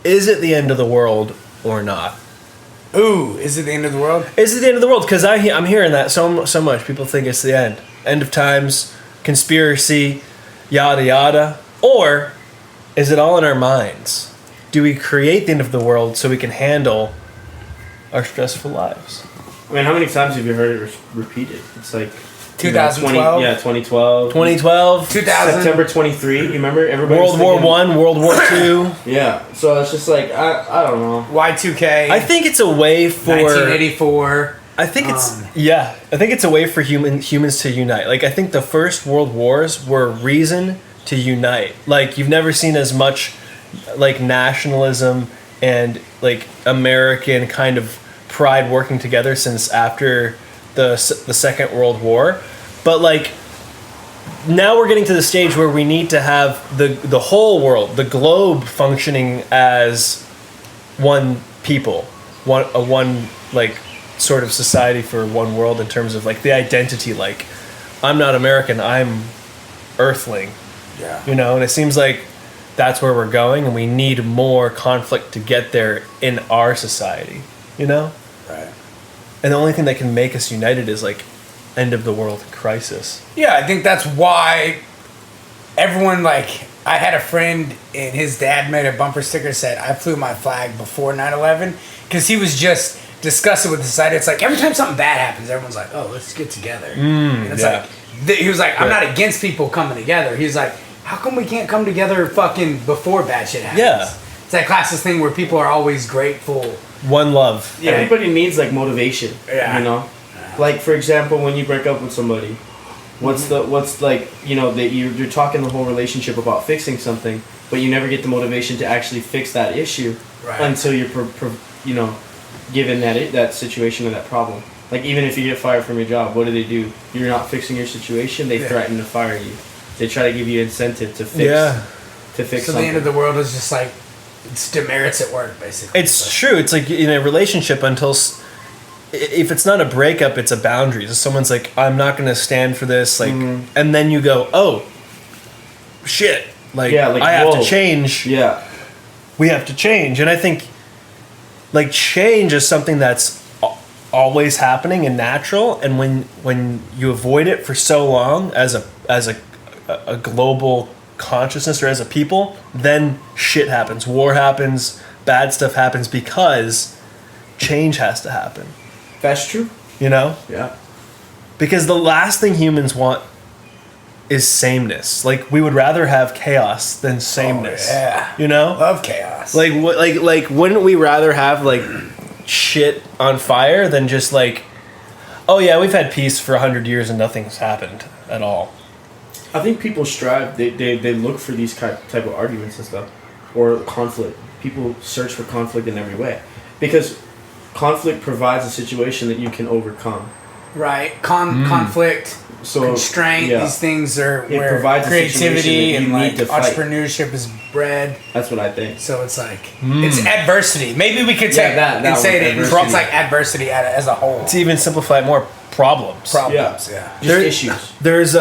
is it the end of the world or not? Ooh, is it the end of the world? Is it the end of the world? Because I'm hearing that so much. People think it's the end of times, conspiracy, yada yada. Or is it all in our minds? Do we create the end of the world so we can handle our stressful lives? I mean, how many times have you heard it repeated? It's like 2012. 2012. 2012. 2000. September 23. You remember? Everybody. World War I, World War II. Yeah. So it's just like I don't know. Y2K. I think it's a way for 1984. I think it's a way for humans to unite. Like I think the first world wars were reason to unite. Like you've never seen as much like nationalism and like American kind of pride working together since after the Second World War. But like now we're getting to the stage where we need to have the whole world, the globe, functioning as one people, one like sort of society for one world in terms of like the identity. Like I'm not American, I'm Earthling. Yeah. You know, and it seems like that's where we're going, and we need more conflict to get there in our society. You know. Right. And the only thing that can make us united is like end of the world crisis. Yeah, I think that's why everyone, like, I had a friend and his dad made a bumper sticker that said, I flew my flag before 9/11, because he was just discussing with the society. It's like every time something bad happens, everyone's like, oh, let's get together. And it's like, he was like, I'm not against people coming together. He was like, how come we can't come together fucking before bad shit happens? Yeah. It's that classic thing where people are always grateful. One love. Yeah. Everybody needs like motivation. Yeah. You know, like for example, when you break up with somebody, what's like, you know, that you're talking the whole relationship about fixing something, but you never get the motivation to actually fix that issue until you're you know, given that situation or that problem. Like even if you get fired from your job, what do? You're not fixing your situation. They threaten to fire you. They try to give you incentive to fix. Yeah. To fix. So something. the end of the world is just like it's demerits at work, basically. It's true. It's like in a relationship until if it's not a breakup, it's a boundary. So someone's like, I'm not going to stand for this. Like, and then you go, oh, shit. Like, I have to change. Yeah. We have to change. And I think like change is something that's always happening and natural. And when you avoid it for so long as a global consciousness or as a people, then shit happens. War happens. Bad stuff happens because change has to happen. That's true. You know? Yeah. Because the last thing humans want is sameness. Like we would rather have chaos than sameness. Oh, yeah. You know? Love chaos. Like wouldn't we rather have like shit on fire than just like, oh yeah, we've had peace for 100 years and nothing's happened at all. I think people strive. They look for these type of arguments and stuff, or conflict. People search for conflict in every way, because conflict provides a situation that you can overcome. Right. Conflict, constraint. Yeah. These things are where creativity and like entrepreneurship is bred. That's what I think. So it's like it's adversity. Maybe we could take that and say it. It's like adversity as a whole. To even simplify it more, problems. Yeah. Just issues. There's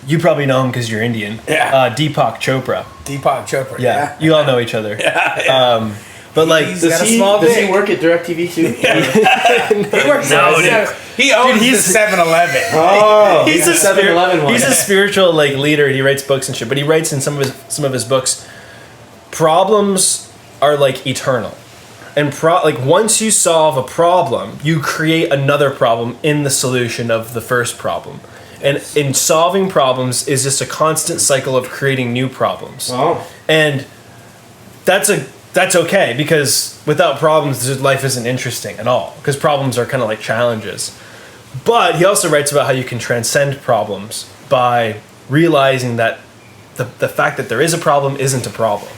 you probably know him because you're Indian. Yeah. Deepak Chopra. Yeah. You all know each other. Yeah. But like, does he work at DirecTV too? He works. He owns the 7-Eleven. Oh, he's a 7-Eleven one. He's a spiritual like leader. He writes books and shit. But he writes in some of his books, problems are like eternal, and like once you solve a problem, you create another problem in the solution of the first problem. And in solving problems is just a constant cycle of creating new problems. Oh. And that's okay, because without problems, life isn't interesting at all. Because problems are kind of like challenges. But he also writes about how you can transcend problems by realizing that the fact that there is a problem isn't a problem.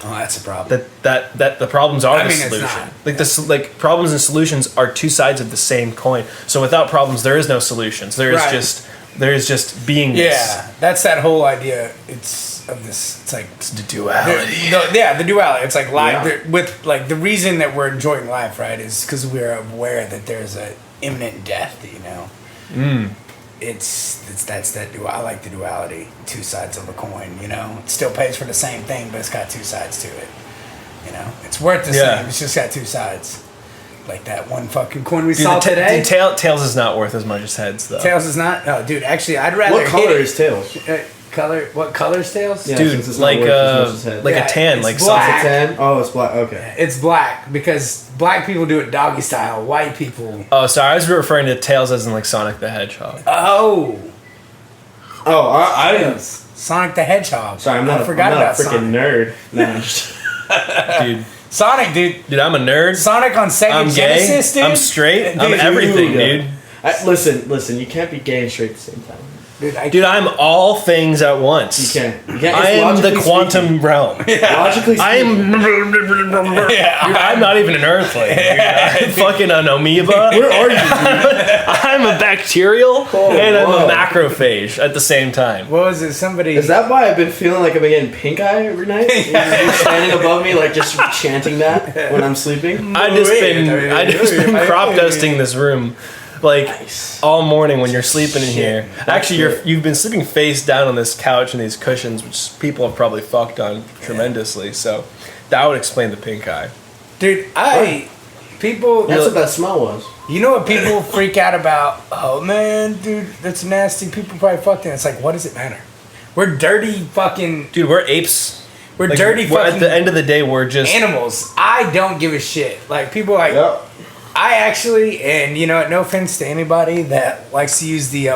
Oh, that's a problem. That the problems are the solution. It's not. Like problems and solutions are two sides of the same coin. So without problems, there is no solutions. There is just beingness. Yeah, that's that whole idea. It's like it's the duality. The duality. It's like life with like the reason that we're enjoying life, right, is because we're aware that there's a imminent death. You know. That's that dual. I like the duality. Two sides of a coin. You know, it still pays for the same thing, but it's got two sides to it. You know, it's worth the Yeah. same. It's just got two sides. Like that one fucking coin we Dude, saw today. Tails is not worth as much as heads, though. Tails is not. Oh, dude, actually, I'd rather. What color hit is Tails? color? What color's Tails? Yeah, Dude, since it's not like worth as much as head. like Yeah, a tan, it's like black. something. It's a 10? Oh, it's black. Okay. It's black because black people do it doggy style. White people. Oh, sorry, I was referring to Tails as in like Sonic the Hedgehog. Oh, Oh, I didn't. Sonic the Hedgehog. Sorry, I forgot I'm about not a freaking Sonic. nerd. No, I'm just. Dude, Sonic, dude. I'm a nerd. Sonic on Sega I'm Genesis, gay. dude. I'm straight. Dude, I'm everything, dude. dude. Listen. You can't be gay and straight at the same time. Dude, I'm all things at once. You can't. You can't. I am the logically quantum speaking- realm. Logically speaking. I'm not even an earthling. Dude. I'm fucking an amoeba. Where are you, dude? I'm a bacterial and I'm whoa. a macrophage at the same time. what was it? Somebody. Is that why I've been feeling like I've been getting pink eye every night? You're standing above me, like just chanting that when I'm sleeping. I just been crop dusting this room like all morning when you're sleeping in here. Actually, you've been sleeping face down on this couch and these cushions, which people have probably fucked on tremendously. So that would explain the pink eye. Dude, people. That's what that smell was. You know what people freak out about? Oh man, dude, that's nasty. People probably fucked it. It's like, what does it matter? We're dirty fucking. Dude, we're apes. We're Like, dirty we're, fucking. at the end of the day, we're just animals. I don't give a shit. Like people are like. Yep. I actually, and you know, no offense to anybody that likes to use the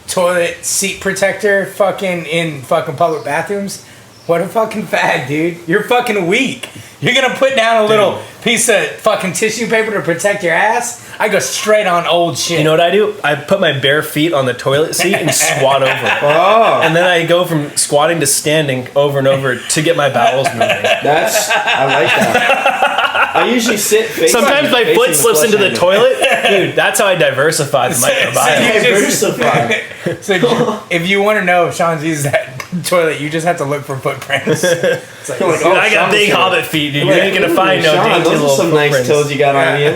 toilet seat protector fucking in fucking public bathrooms. What a fucking fag, dude. You're fucking weak. You're gonna put down a little piece of fucking tissue paper to protect your ass? I go straight on old shit. You know what I do? I put my bare feet on the toilet seat and squat over. Oh, And then I go from squatting to standing over and over to get my bowels moving. I like that. I usually sit facing. Sometimes my facing foot slips flush into the handle. toilet. Dude, that's how I diversify the microbiome. Diversify. So if you want to know if Sean's used that toilet, you just have to look for footprints. It's like, Like, Dude, oh, I got Sean big was hobbit feet, dude. You ain't gonna find no Sean, dainty those little are some nice footprints. toes you got on you.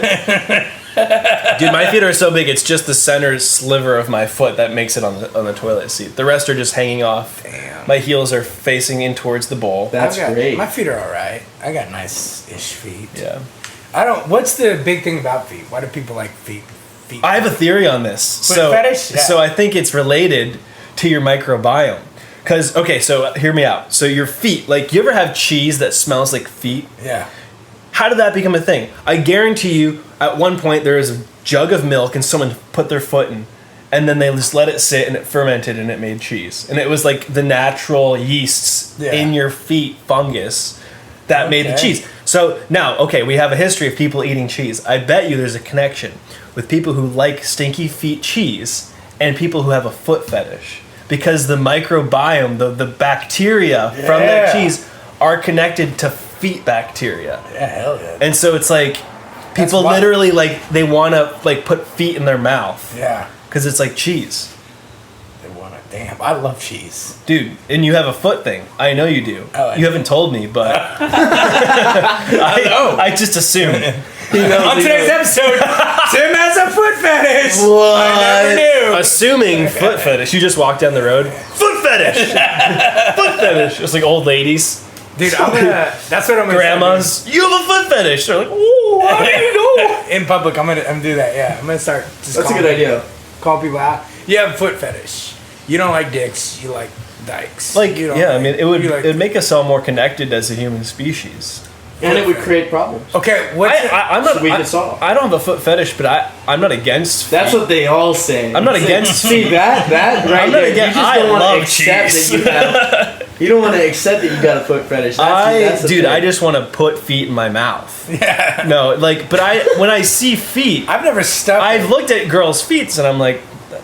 Dude, my feet are so big, it's just the center sliver of my foot that makes it on the toilet seat. The rest are just hanging off. Damn. My heels are facing in towards the bowl. That's great. My feet are alright. I got nice-ish feet. Yeah. What's the big thing about feet? Why do people like feet? I have a theory on this. Foot fetish? Yeah. So I think it's related to your microbiome. Because, okay, so hear me out. So your feet, like, you ever have cheese that smells like feet? Yeah. How did that become a thing? I guarantee you, at one point, there was a jug of milk and someone put their foot in, and then they just let it sit and it fermented and it made cheese. And it was like the natural yeasts in your feet, fungus, that made the cheese. So now, okay, we have a history of people eating cheese. I bet you there's a connection with people who like stinky feet cheese and people who have a foot fetish. Because the microbiome, the bacteria from that cheese are connected to feet bacteria. Yeah, hell yeah. And so it's like people literally like they want to like put feet in their mouth. Yeah. Because it's like cheese. They want to. Damn, I love cheese. Dude, and you have a foot thing. I know you do. Oh, I you do. haven't told me, but I just assume. On today's episode, Tim has a foot fetish. What? I never knew. Assuming foot fetish. You just walk down the road. Foot fetish. Foot fetish. It's like old ladies, Dude, that's what I'm gonna grandmas. You have a foot fetish. They're like, ooh, how do you know? In public, I'm gonna do that. Yeah, I'm gonna start. Just That's a calling good idea. Call people out. You have a foot fetish. You don't like dicks. You like dykes. Like, You don't yeah, I like- mean, it would you like- make us all more connected as a human species. And it would create problems. Okay, what's I'm not. So we can solve. I don't have a foot fetish, but I'm not against. That's what they all say. I'm not It's against Like, see that right I'm not there. against- You just I don't want love to accept cheese. that you have. You don't want to accept that you got a foot fetish. That's the Dude, thing. I just want to put feet in my mouth. Yeah. No, like, but when I see feet, I've never stuck. I've looked at girls' feet and I'm like,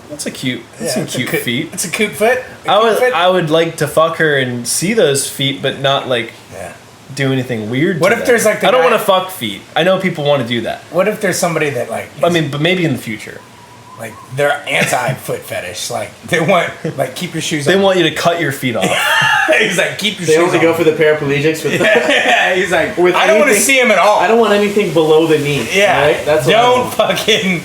that's a cute, that's some it's a cute feet. It's a cute foot. I would like to fuck her and see those feet, but not like Yeah. do anything weird. What to if them. there's, like, the I don't guy- want to fuck feet. I know people want to do that. What if there's somebody that like? I mean, but maybe in the future. Like they're anti foot fetish. Like they want keep your shoes They on. want you to cut your feet off. He's like keep your They shoes only on. go for the paraplegics with Yeah, he's like With I don't want to anything- see him at all. I don't want anything below the knee. Yeah, Right? That's what I don't want. fucking.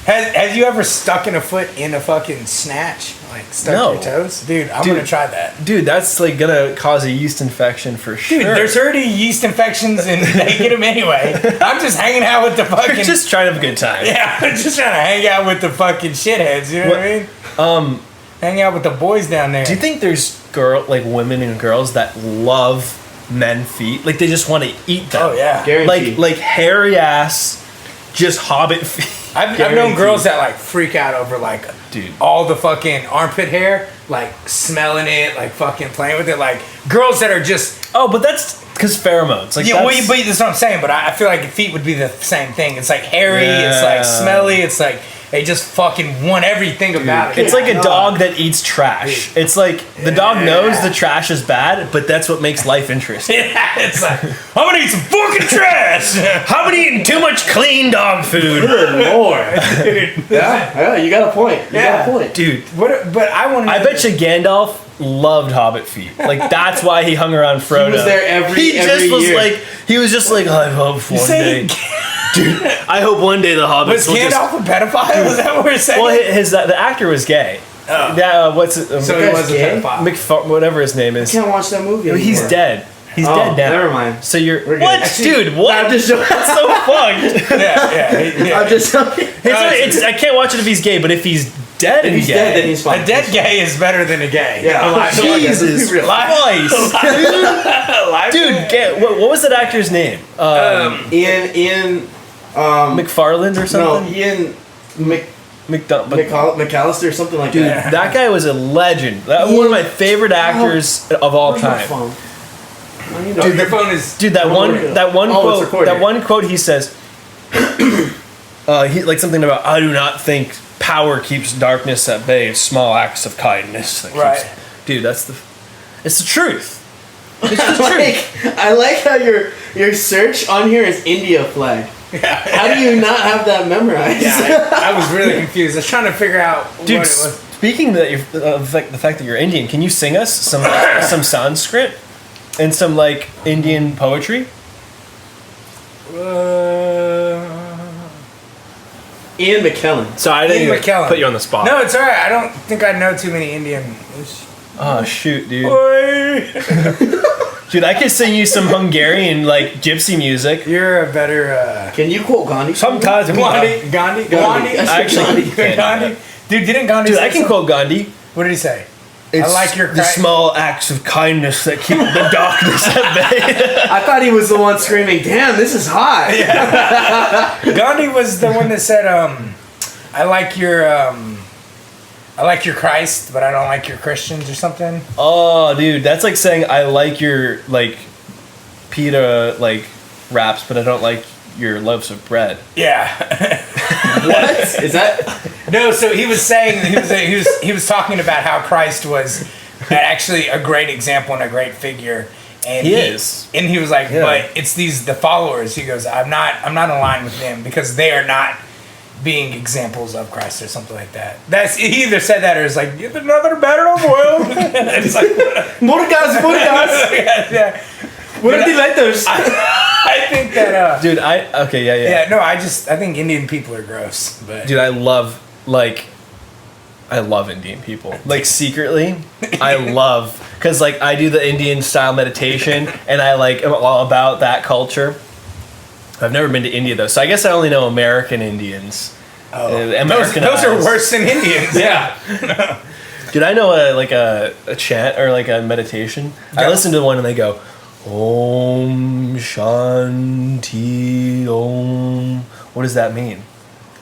Has you ever stuck in a foot in a fucking snatch? like stuck No. your toes? Dude, I'm Dude. gonna try that. Dude, that's like gonna cause a yeast infection for sure. Dude, there's already yeast infections and they get them anyway. I'm just hanging out with the fucking. You're just trying to have a good time. Yeah, I'm just trying to hang out with the fucking shitheads. You know what I mean? Hang out with the boys down there. Do you think there's women and girls that love men feet? Like they just want to eat them. Oh yeah. Guaranteed. Like hairy ass, just hobbit feet. I've known girls that like freak out over like Dude. all the fucking armpit hair, like smelling it, like fucking playing with it. Like girls that are just Oh, but that's because pheromones. Like yeah, that's, but that's what I'm saying. But I feel like feet would be the same thing. It's like hairy, it's like Yeah. smelly, it's like they just fucking want everything about it. it's like a Yeah. dog that eats trash. It's like the dog knows the trash is bad, but that's what makes life interesting. Yeah, it's like I'm gonna eat some fucking trash. How about eating too much clean dog food? Good lord. Yeah, you got a point. You Yeah. got a point. Dude, But I want to. I bet you Gandalf loved hobbit feet. Like that's why he hung around Frodo. He was there every He just was year. like he was just like I hope one day. Dude, I hope one day the hobbits Was will just Gandalf a pedophile? Was that what we're saying? well, the actor was gay. Oh. That what's it? so he guy's was a gay? pedophile. Whatever his name is. I can't watch that movie anymore. He's dead. He's Oh, dead now. never mind. So you're We're good. what, Actually, dude? What? I'm just That's so fucked. Yeah. I'm just It's I can't watch it if he's gay, but if he's dead if and he's gay, dead, then he's fine. A dead gay is better than a gay. Yeah. Alive. Jesus Christ, Alive. dude! What was that actor's name? Ian McFarland or no, something? Ian McAllister. or something like Dude, that. that guy was a legend. One of my favorite actors of all Where's my time. phone? I need Dude, to- your phone is. Dude, that Oh, it's recorded. one quote he says, he like something about I do not think power keeps darkness at bay. It's small acts of kindness. That keeps-" Right. Dude, it's the truth. It's the truth. I like how your search on here is India flag. How do you not have that memorized? Yeah, I was really confused. I was trying to figure out Dude, what it was. speaking that the fact that you're Indian, can you sing us some Sanskrit and some like Indian poetry? Ian McKellen. So I didn't Ian even McKellen. put you on the spot. No, it's alright. I don't think I know too many Indian. Oh shoot, dude. Dude, I could sing you some Hungarian like gypsy music. You're a better. Can you quote Gandhi? Sometimes Gandhi. Gandhi. I actually can't. Gandhi. Dude, didn't Gandhi? Dude, say I can something? quote Gandhi. What did he say? It's I like your the small acts of kindness that keep the darkness at bay. I thought he was the one screaming, "Damn, this is hot!" Gandhi was the one that said, "I like your Christ, but I don't like your Christians" or something. Oh, dude, that's like saying I like your like pita like wraps, but I don't like your loaves of bread. Yeah. What is that? No, so he was saying he was talking about how Christ was actually a great example and a great figure. And He is. And he was like, Yeah. but it's the followers. He goes, I'm not aligned with them because they are not being examples of Christ or something like that. He either said that or it's like, you're another better of world. It's like Murgas. yeah. What are the letters? I think that Dude, yeah. I think Indian people are gross. But Dude, I love Indian people. Like secretly, I love because like I do the Indian style meditation and I like am all about that culture. I've never been to India though, so I guess I only know American Indians. those are worse than Indians. Yeah. Dude, I know a chant or like a meditation. I Yeah. listen to one and they go, Om Shanti Om. What does that mean?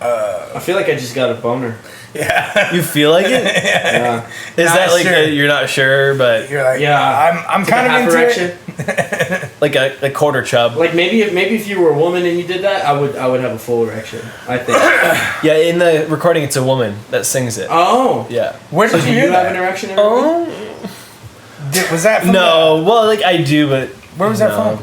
I feel like I just got a boner. Yeah. You feel like it? Yeah. Is Not that like sure. you're not sure, but You're like, Yeah. I'm kind of Half into erection. it. like a quarter chub? Like maybe if you were a woman and you did that, I would have a full erection. I think. Yeah, in the recording, it's a woman that sings it. Oh. Yeah. Where So did do you you hear have that? an erection? Everyone? Was that from No, well, like I do, but Where was that no.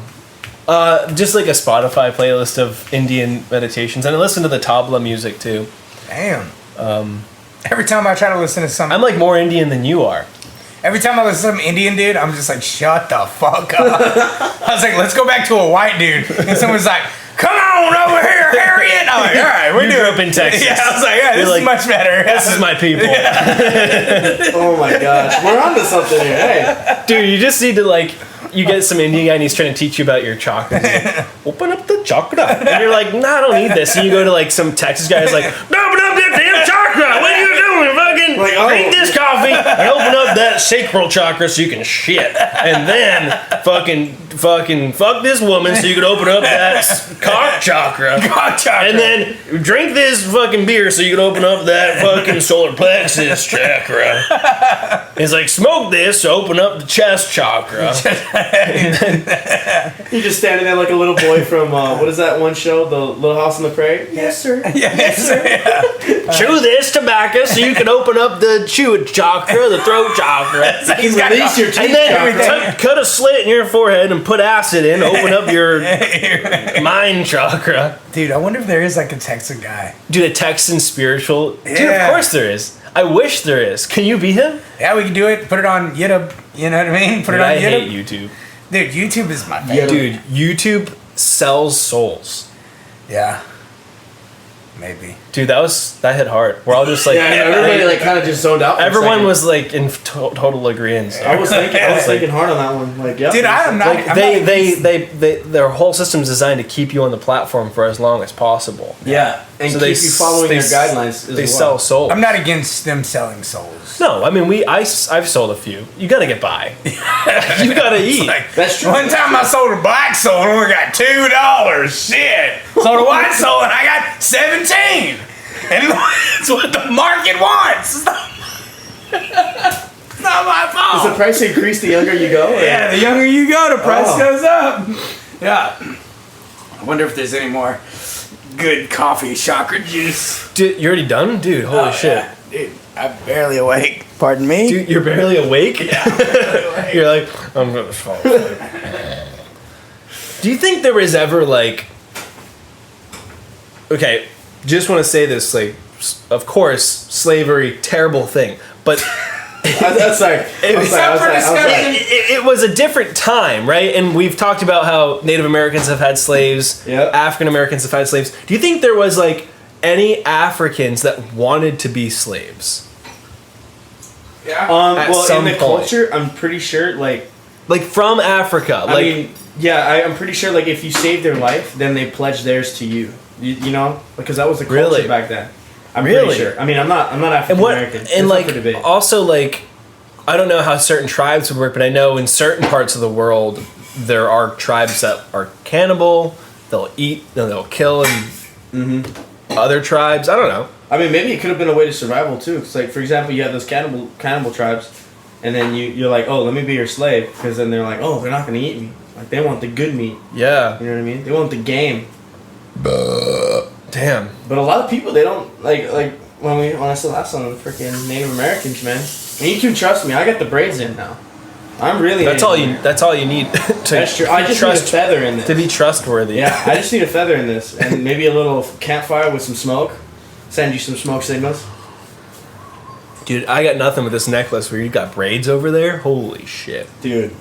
Just like a Spotify playlist of Indian meditations, and I listen to the tabla music too. Damn. Every time I try to listen to some, I'm like more Indian than you are. every time I listen to some Indian dude, I'm just like, shut the fuck up. I was like, let's go back to a white dude. And someone's like, come on over here, Harriet. I'm like, all right, we're grew up in Texas. Yeah, I was like, yeah, this is much better. This is my people. Oh my gosh, we're onto something here. Hey, dude, you just need to like. You get some Indian guy and he's trying to teach you about your chakras. Like, open up the chakra. And you're like, nah, I don't need this. And you go to like some Texas guy who's like, open up that damn chakra. What are you doing? Fucking like, drink this coffee and open up that sacral chakra so you can shit. And then fucking fuck this woman so you can open up that cock chakra. Cock chakra. And then drink this fucking beer so you can open up that fucking solar plexus chakra. It's like, smoke this to open up the chest chakra. you're just standing there like a little boy from what is that one show, The Little House on the Prairie? Yes, sir. Yes, sir. Yeah. Chew this tobacco so you can open up the chew chakra, the throat chakra. So he's got Release your teeth And then chakra. cut a slit in your forehead and put acid in, open up your mind chakra. Dude, I wonder if there is like a Texan guy. Dude, a Texan spiritual. Dude, Yeah. of course there is. I wish there is. Can you be him? Yeah, we can do it. Put it on YouTube. You know what I mean? Put Dude, it on I YouTube. hate YouTube. Dude, YouTube is my favorite. Dude, YouTube sells souls. Yeah. Maybe. Dude, that hit hard. We're all just like, Yeah, everybody like kind of just zoned out. For a everyone second. was like in total agreement. I was thinking hard on that one. Like, yeah. Dude, I'm not. Like I'm they their whole system's designed to keep you on the platform for as long as possible. Yeah, and So keep you following their guidelines. They sell souls. I'm not against them selling souls. No, I mean I've sold a few. You got to get by. You got to eat. Like, That's true. One time I sold a black soul and only got $2. Shit. Sold a white soul and I got 17. And that's what the market wants. It's not my fault. Does the price increase the younger you go? Or? Yeah, the younger you go, the price Oh. goes up. Yeah. I wonder if there's any more good coffee chakra juice. Dude, you already done? Dude, holy shit. Yeah. Dude, I'm barely awake. Pardon me? Dude, you're barely awake? Yeah, I'm barely awake. You're like, I'm going to fall asleep. Do you think there was ever like... Okay, just want to say this, like, of course, slavery, terrible thing, but... I'm sorry. It was a different time, right? And we've talked about how Native Americans have had slaves, Yep. African Americans have had slaves. Do you think there was like any Africans that wanted to be slaves? Yeah. At Well, some in the point. culture, I'm pretty sure, like, Like from Africa, I like mean, yeah, I'm pretty sure, like, if you saved their life, then they pledge theirs to you. You know, because that was the culture Really? back then. I'm Really? pretty sure. I mean, I'm not African and what American. and like for debate. also like I don't know how certain tribes would work, but I know in certain parts of the world there are tribes that are cannibal. They'll eat, they'll kill, and other tribes. I don't know. I mean, maybe it could have been a way to survival too. Because, like, for example, you have those cannibal tribes, and then you're like, oh, let me be your slave, because then they're like, oh, they're not gonna eat me. Like, they want the good meat. Yeah. You know what I mean? They want the game. Damn. But a lot of people, they don't like when I said last on the freaking Native Americans, man. And you can trust me. I got the braids in now. I'm really. That's all you. That's all you need to That's true. I just need a feather in this. to be trustworthy. Yeah, I just need a feather in this, and maybe a little campfire with some smoke. Send you some smoke signals. Dude, I got nothing with this necklace where you got braids over there. Holy shit. Dude.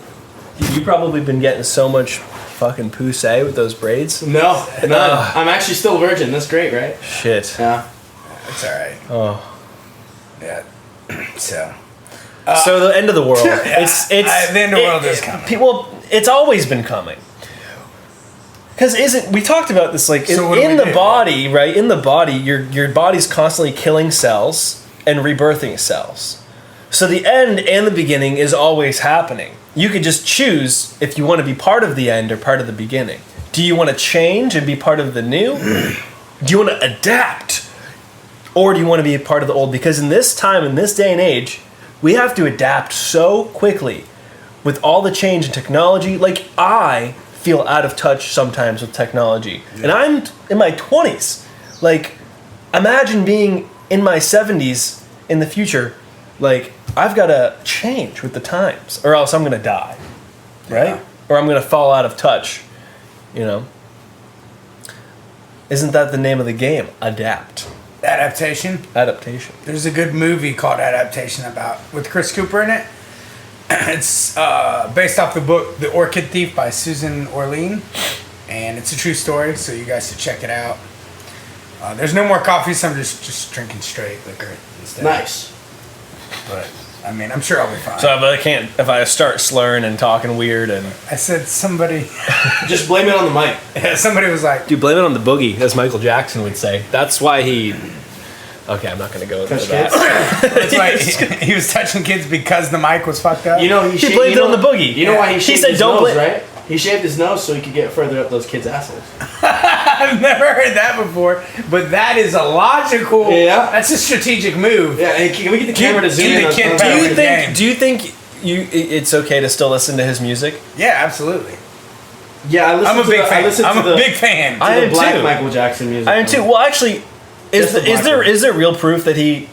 You probably been getting so much fucking poussé with those braids. No, none. I'm actually still a virgin. That's great, right? Shit. Yeah. It's alright. Oh. Yeah. So. So the end of the world. It's the end of the world is coming. People, it's always been coming. Because we talked about this, like, So what do in we the do? body, right? In the body, your body's constantly killing cells and rebirthing cells. So the end and the beginning is always happening. You could just choose if you want to be part of the end or part of the beginning. Do you want to change and be part of the new? Do you want to adapt? Or do you want to be a part of the old? Because in this time, in this day and age, we have to adapt so quickly with all the change in technology. Like, I feel out of touch sometimes with technology. Yeah. And I'm in my 20s. Like, imagine being in my 70s in the future. Like, I've got to change with the times, or else I'm going to die. Right? Yeah. Or I'm going to fall out of touch. You know? Isn't that the name of the game? Adapt. Adaptation. Adaptation. There's a good movie called Adaptation with Chris Cooper in it. It's based off the book The Orchid Thief by Susan Orlean. and it's a true story, so you guys should check it out. There's no more coffee, so I'm just drinking straight liquor instead. Nice. But I mean, I'm sure I'll be fine. So if I start slurring and talking weird and I said somebody. Just blame it on the mic. Yeah, somebody was like, dude, blame it on the boogie, as Michael Jackson would say. That's why he. Okay, I'm not gonna go into that. it's like he was touching kids because the mic was fucked up. You know, He blamed it on the boogie. You know why he shaved said his don't nose, blame. right? He shaved his nose so he could get further up those kids' assholes. I've never heard that before, but that is a logical. Yeah. That's a strategic move. Yeah, and can we get the camera to zoom give in the on- kid on- better. Do you think it's okay to still listen to his music? Yeah, absolutely. Yeah, I listen I'm a to big the, I fan. listen I'm to a the, big fan. to I the am black too. Michael Jackson music. I am too. Well, actually, Just the black one. is there real proof that he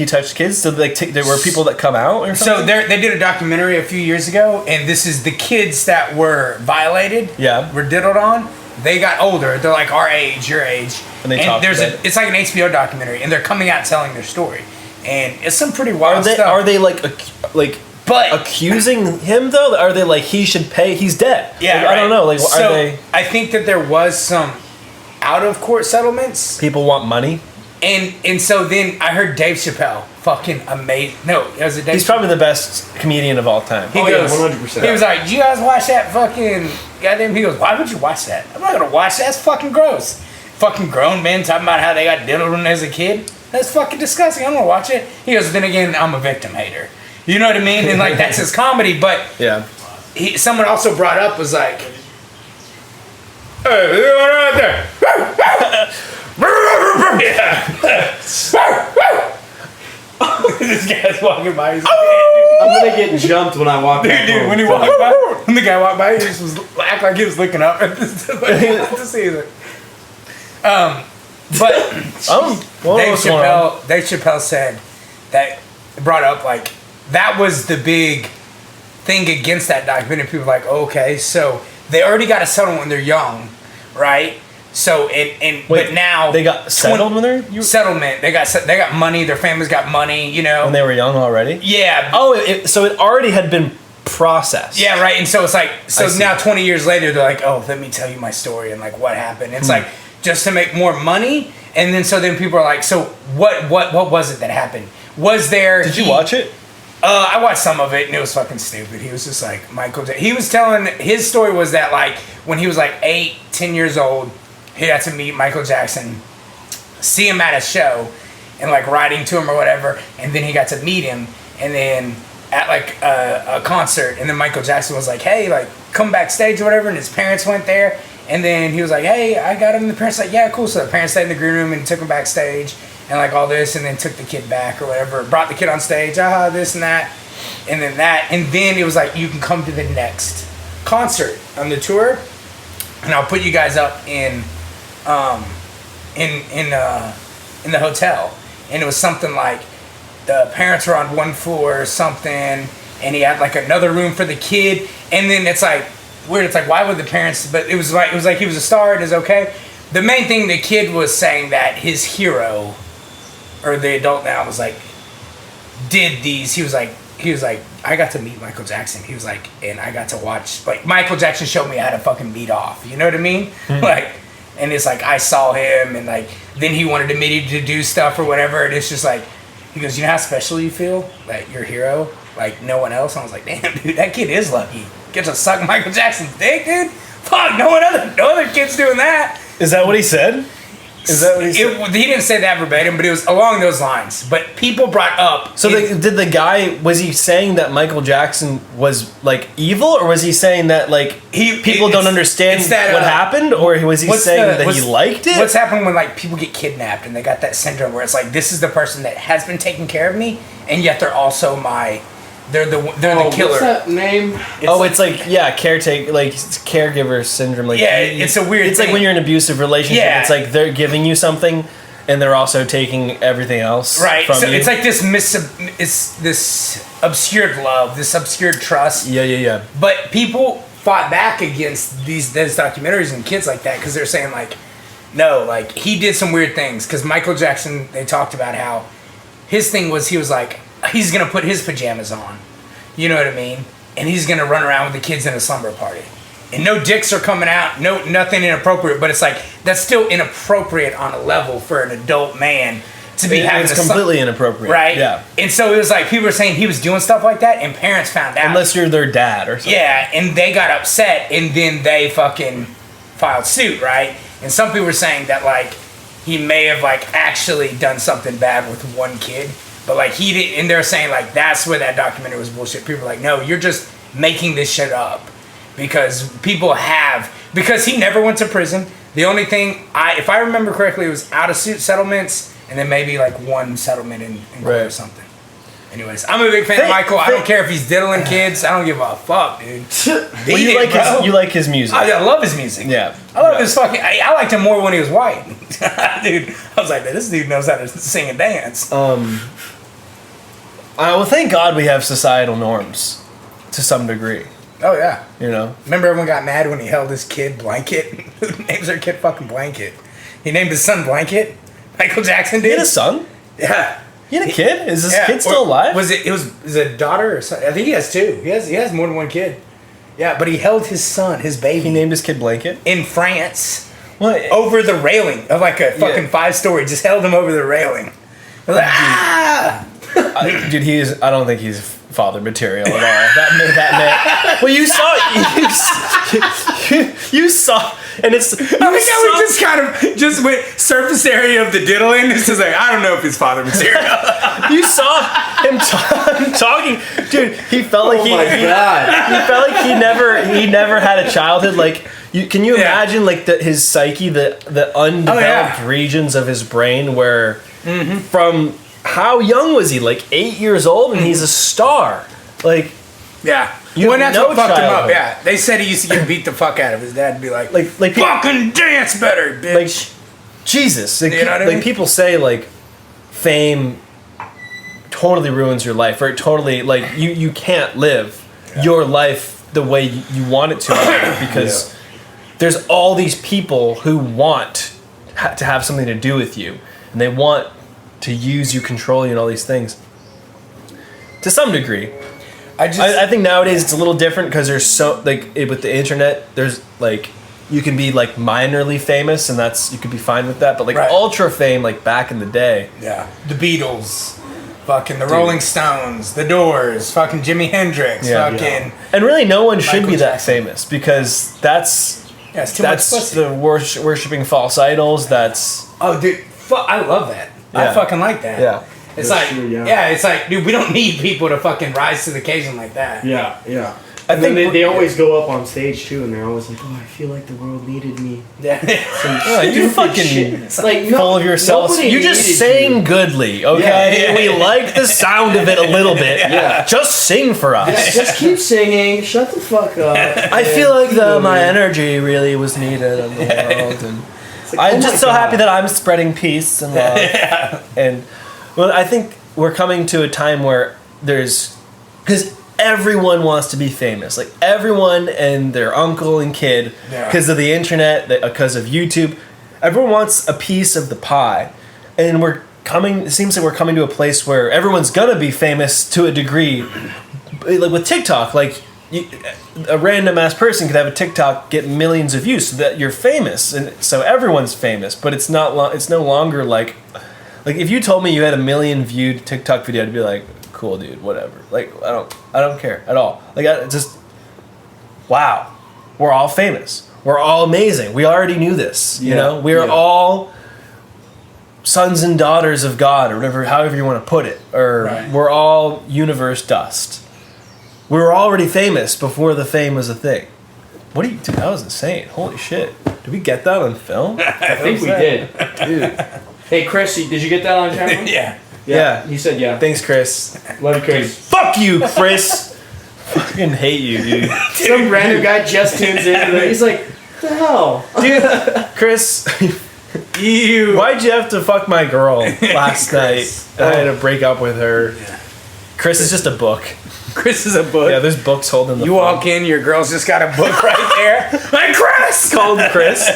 touched kids? So like there were people that come out or something? So they did a documentary a few years ago, and this is the kids that were violated. Yeah. Were diddled on. They got older. They're like our age, your age. And they talked about it. It's like an HBO documentary, and they're coming out telling their story, and it's some pretty wild stuff. Are they like But accusing him though? Are they like he should pay? He's dead. yeah, Like, right. I don't know. Like, so are they I think that there was some out of court settlements, people want money? and so then I heard Dave Chappelle, fucking amazing. No, it was a Dave. He's probably the best comedian of all time. He Oh, yeah, goes, 100%. He was like, "Do you guys watch that fucking goddamn?" He goes, "Why would you watch that? I'm not gonna watch that. That's fucking gross. Fucking grown men talking about how they got diddled when as a kid. That's fucking disgusting. I'm gonna watch it." He goes, "Then again, I'm a victim hater. You know what I mean?" And like that's his comedy. But Yeah. someone also brought up was like, "Hey, you going right there?" This guy's walking by. He's like, I'm gonna get jumped when I walk back dude, home. when he walked by, when the guy walked by, he just was act like he was looking up at to see it. But Dave Chappelle said that brought up like that was the big thing against that documentary. People were like, okay, so they already got a settlement when they're young, right? So but now they got settled when they're settlement. They got money. Their families got money. You know, when they were young already. yeah. Oh, so it already had been processed. Yeah, right. And so it's like, I see. now 20 years later, they're like, oh, let me tell you my story and like what happened. It's like just to make more money. And then people are like, so what was it that happened? Was there? Did you watch it? I watched some of it and it was fucking stupid. He was just like he was telling his story was that like when he was like 8-10 years old, he got to meet Michael Jackson, see him at a show, and like writing to him or whatever. And then he got to meet him, and then at like a concert, and then Michael Jackson was like, "Hey, like come backstage or whatever." And his parents went there, and then he was like, "Hey, I got him." And the parents were like, "Yeah, cool." So the parents stayed in the green room and took him backstage, and like all this, and then took the kid back or whatever, brought the kid on stage, this and that, and then it was like, "You can come to the next concert on the tour, and I'll put you guys up in the hotel." And it was something like the parents were on one floor or something, and he had like another room for the kid. And then it's like weird. It's like, why would the parents? But it was like he was a star. It was okay. The main thing, the kid was saying that his hero, or the adult now, was like, did these. He was like, I got to meet Michael Jackson. He was like, and I got to watch, like, Michael Jackson showed me how to fucking beat off. You know what I mean? Mm-hmm. Like, and it's like, I saw him, and like, then he wanted me to do stuff or whatever. And it's just like, he goes, you know how special you feel? Like, your hero? Like, no one else? And I was like, damn, dude, that kid is lucky. Gets to suck Michael Jackson's dick, dude? Fuck, no other kid's doing that. Is that what he said? Is that what he said? He didn't say that verbatim, but it was along those lines. But people brought up. So did the guy, was he saying that Michael Jackson was like evil, or was he saying that like people don't understand what happened, or was he saying that he liked it? What's happened when like people get kidnapped and they got that syndrome where it's like, this is the person that has been taking care of me, and yet they're also they're the killer. What's that name? It's like caretaker, like it's caregiver syndrome. Like it's a weird. It's thing. like when you're in an abusive relationship. Yeah. It's like they're giving you something, and they're also taking everything else. Right. From So you. it's like this obscured love, this obscured trust. Yeah. But people fought back against these documentaries and kids like that because they're saying like, no, like he did some weird things. Because Michael Jackson, they talked about how his thing was, he was like, he's gonna put his pajamas on, you know what I mean, and he's gonna run around with the kids in a slumber party. and no dicks are coming out, nothing inappropriate, but it's like that's still inappropriate on a level for an adult man to be having. It's completely inappropriate, right? Yeah. And so it was like people were saying he was doing stuff like that, and parents found out. Unless you're their dad or something. Yeah, and they got upset, and then they fucking filed suit, right? And some people were saying that like he may have like actually done something bad with one kid, but like he did, and they're saying like that's where that documentary was bullshit. People were like, no, you're just making this shit up. Because because he never went to prison. The only thing, if I remember correctly, it was out of suit settlements, and then maybe like one settlement in court or something. Anyways, I'm a big fan of Michael. I don't care if he's diddling kids. I don't give a fuck, dude. Well, you like his music. I love his music. Yeah. I love his fucking. I liked him more when he was white, dude. I was like, this dude knows how to sing and dance. Well, thank God we have societal norms to some degree. Oh yeah. You know. Remember everyone got mad when he held his kid Blanket? Who names their kid fucking Blanket? He named his son Blanket. Michael Jackson did. He had a son? Yeah. He had a kid? Is this kid still alive? Was it a daughter or son? I think he has two. He has more than one kid. Yeah, but he held his son, his baby. He named his kid Blanket? In France. What? Over the railing of like a fucking 5-story. Just held him over the railing. I was like, ah! Dude, I don't think he's father material at all. That man. Well, you saw, and it's. I think we just went surface area of the diddling. It's just like I don't know if it's father material. You saw him talking, dude. He felt like he felt like he never had a childhood. Like, can you imagine like his psyche, the undeveloped regions of his brain where from. How young was he? Like 8 years old, and he's a star. Like, yeah. Well, that's what fucked him up. Yeah, they said he used to get beat the fuck out of his dad and be like fucking dance better, bitch. Like, Jesus, like, you know what I mean? People say like fame totally ruins your life, or it totally like you can't live your life the way you want it to because there's all these people who want to have something to do with you, and they want to use you, control you, and all these things. To some degree. I think nowadays it's a little different because there's so, like, with the internet, there's, like, you can be, like, minorly famous, and you could be fine with that, but, like, ultra fame, like, back in the day. Yeah. The Beatles, fucking the Rolling Stones, the Doors, fucking Jimi Hendrix, fucking... And really no one should be that famous, because that's... Yeah, it's too much pussy. The worshipping false idols, that's... Oh, dude, I love that. I fucking like that. Yeah. It's that's like, true, it's like, dude, we don't need people to fucking rise to the occasion like that. Yeah, yeah. I think they always go up on stage too, and they're always like, "Oh, I feel like the world needed me." Yeah, you fucking full of yourself. You just sang goodly, okay? Yeah. We like the sound of it a little bit. Yeah, just sing for us. Yeah, just keep singing. Shut the fuck up. I feel like my energy really was needed in the world, and I'm just so happy that I'm spreading peace and love. And well, I think we're coming to a time where because everyone wants to be famous, like everyone and their uncle and kid, because of the internet, because of YouTube. Everyone wants a piece of the pie, and it seems like we're coming to a place where everyone's gonna be famous to a degree, like with TikTok. Like a random ass person could have a TikTok get millions of views, so that you're famous, and so everyone's famous. But it's not. It's no longer like if you told me you had a 1 million viewed TikTok video, I'd be like, cool, dude, whatever. Like, I don't care at all. Like, wow, we're all famous. We're all amazing. We already knew this. You know, we are all sons and daughters of God, or whatever, however you want to put it. Or we're all universe dust. We were already famous before the fame was a thing. What dude, that was insane. Holy shit. Did we get that on film? I think we did. Dude. Hey, Chris, did you get that on camera? Yeah. He said yeah. Thanks, Chris. Love you, Chris. Fuck you, Chris. Fucking hate you, dude. Some random guy just tunes in and he's like, what the hell? Dude, Chris, why'd you have to fuck my girl last night? I had to break up with her. Yeah. Chris is just a book. Chris is a book. Yeah, there's books holding the You phone. Walk in, your girl's just got a book right there. Like, Chris! Called Chris.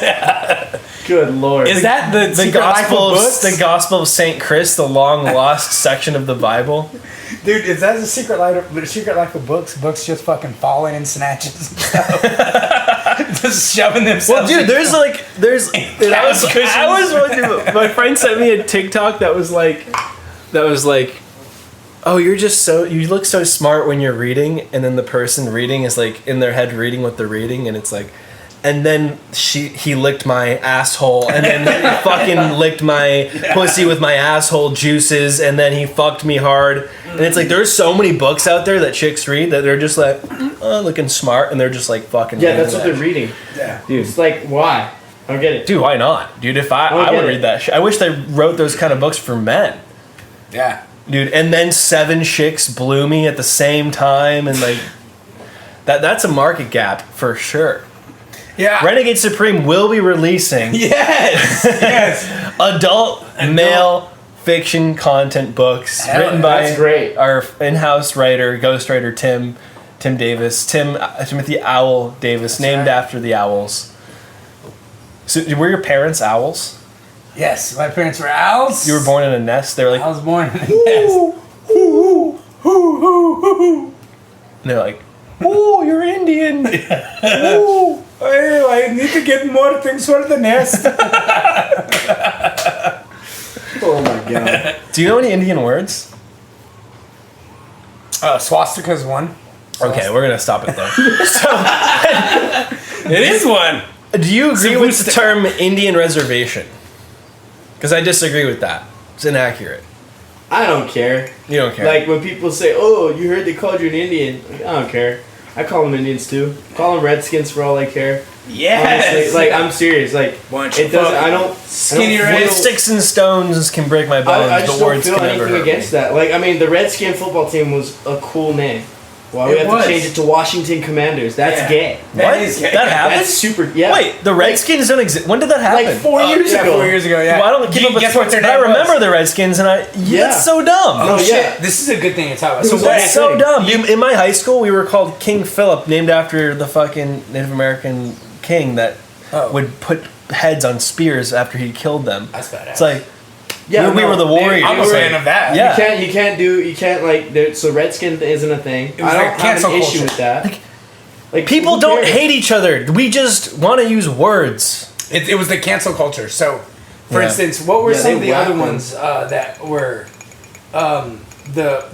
Good Lord. Is that the gospel of books? The Gospel of Saint Chris, the long lost section of the Bible? Dude, is that the secret life of books? Books just fucking falling in snatches and stuff. just shoving themselves. Well, dude, my friend sent me a TikTok that was like, oh, you look so smart when you're reading, and then the person reading is like in their head reading what they're reading, and it's like, and then he licked my asshole, and then he fucking licked my pussy with my asshole juices, and then he fucked me hard. And it's like, there's so many books out there that chicks read that they're just like, looking smart, and they're just like fucking. Yeah, that's what they're reading. Yeah, dude. It's like, why? I don't get it. Dude, why not? Dude, if I would read that shit. I wish they wrote those kind of books for men. Yeah. Dude, and then 7 chicks blew me at the same time, and like, that's a market gap for sure. Yeah. Renegade Supreme will be releasing yes adult male fiction content books written by our in-house writer, ghostwriter Timothy Owl Davis, named after the owls. So were your parents owls? Yes, my parents were owls. You were born in a nest. They were like, I was born in a nest. And they're like, "Oh, you're Indian." Ooh. Hey, I need to get more things for the nest. Oh my god. Do you know any Indian words? Swastika is one. Okay, we're gonna stop it there. It is one. Do you agree with the term Indian reservation? Because I disagree with that. It's inaccurate. I don't care. You don't care. Like when people say, "Oh, you heard they called you an Indian," like, I don't care. I call them Indians too. Call them Redskins for all I care. Yes. Honestly, like I'm serious. Like it doesn't. I don't. Skinny Sticks and stones can break my bones, I just but don't words feel can never anything hurt against me. that. Like I mean, the Redskin football team was a cool name. Why we have to change it to Washington Commanders? That's gay. What? That happened? That's super. Yeah. Wait, the Redskins don't exist. When did that happen? Like 4 years ago. 4 years ago. Yeah. Well, I don't keep up with sports, but I remember the Redskins, and that's so dumb. Oh shit! This is a good thing to talk about. So that's so dumb. In my high school, we were called King Philip, named after the fucking Native American king that would put heads on spears after he killed them. That's badass. It's like, we were the Warriors. I'm a fan of that. Yeah. You can't like. So Redskin isn't a thing. I don't have an issue with that. Like people don't hate each other. We just want to use words. It was the cancel culture. So, for instance, what were some of the other ones that were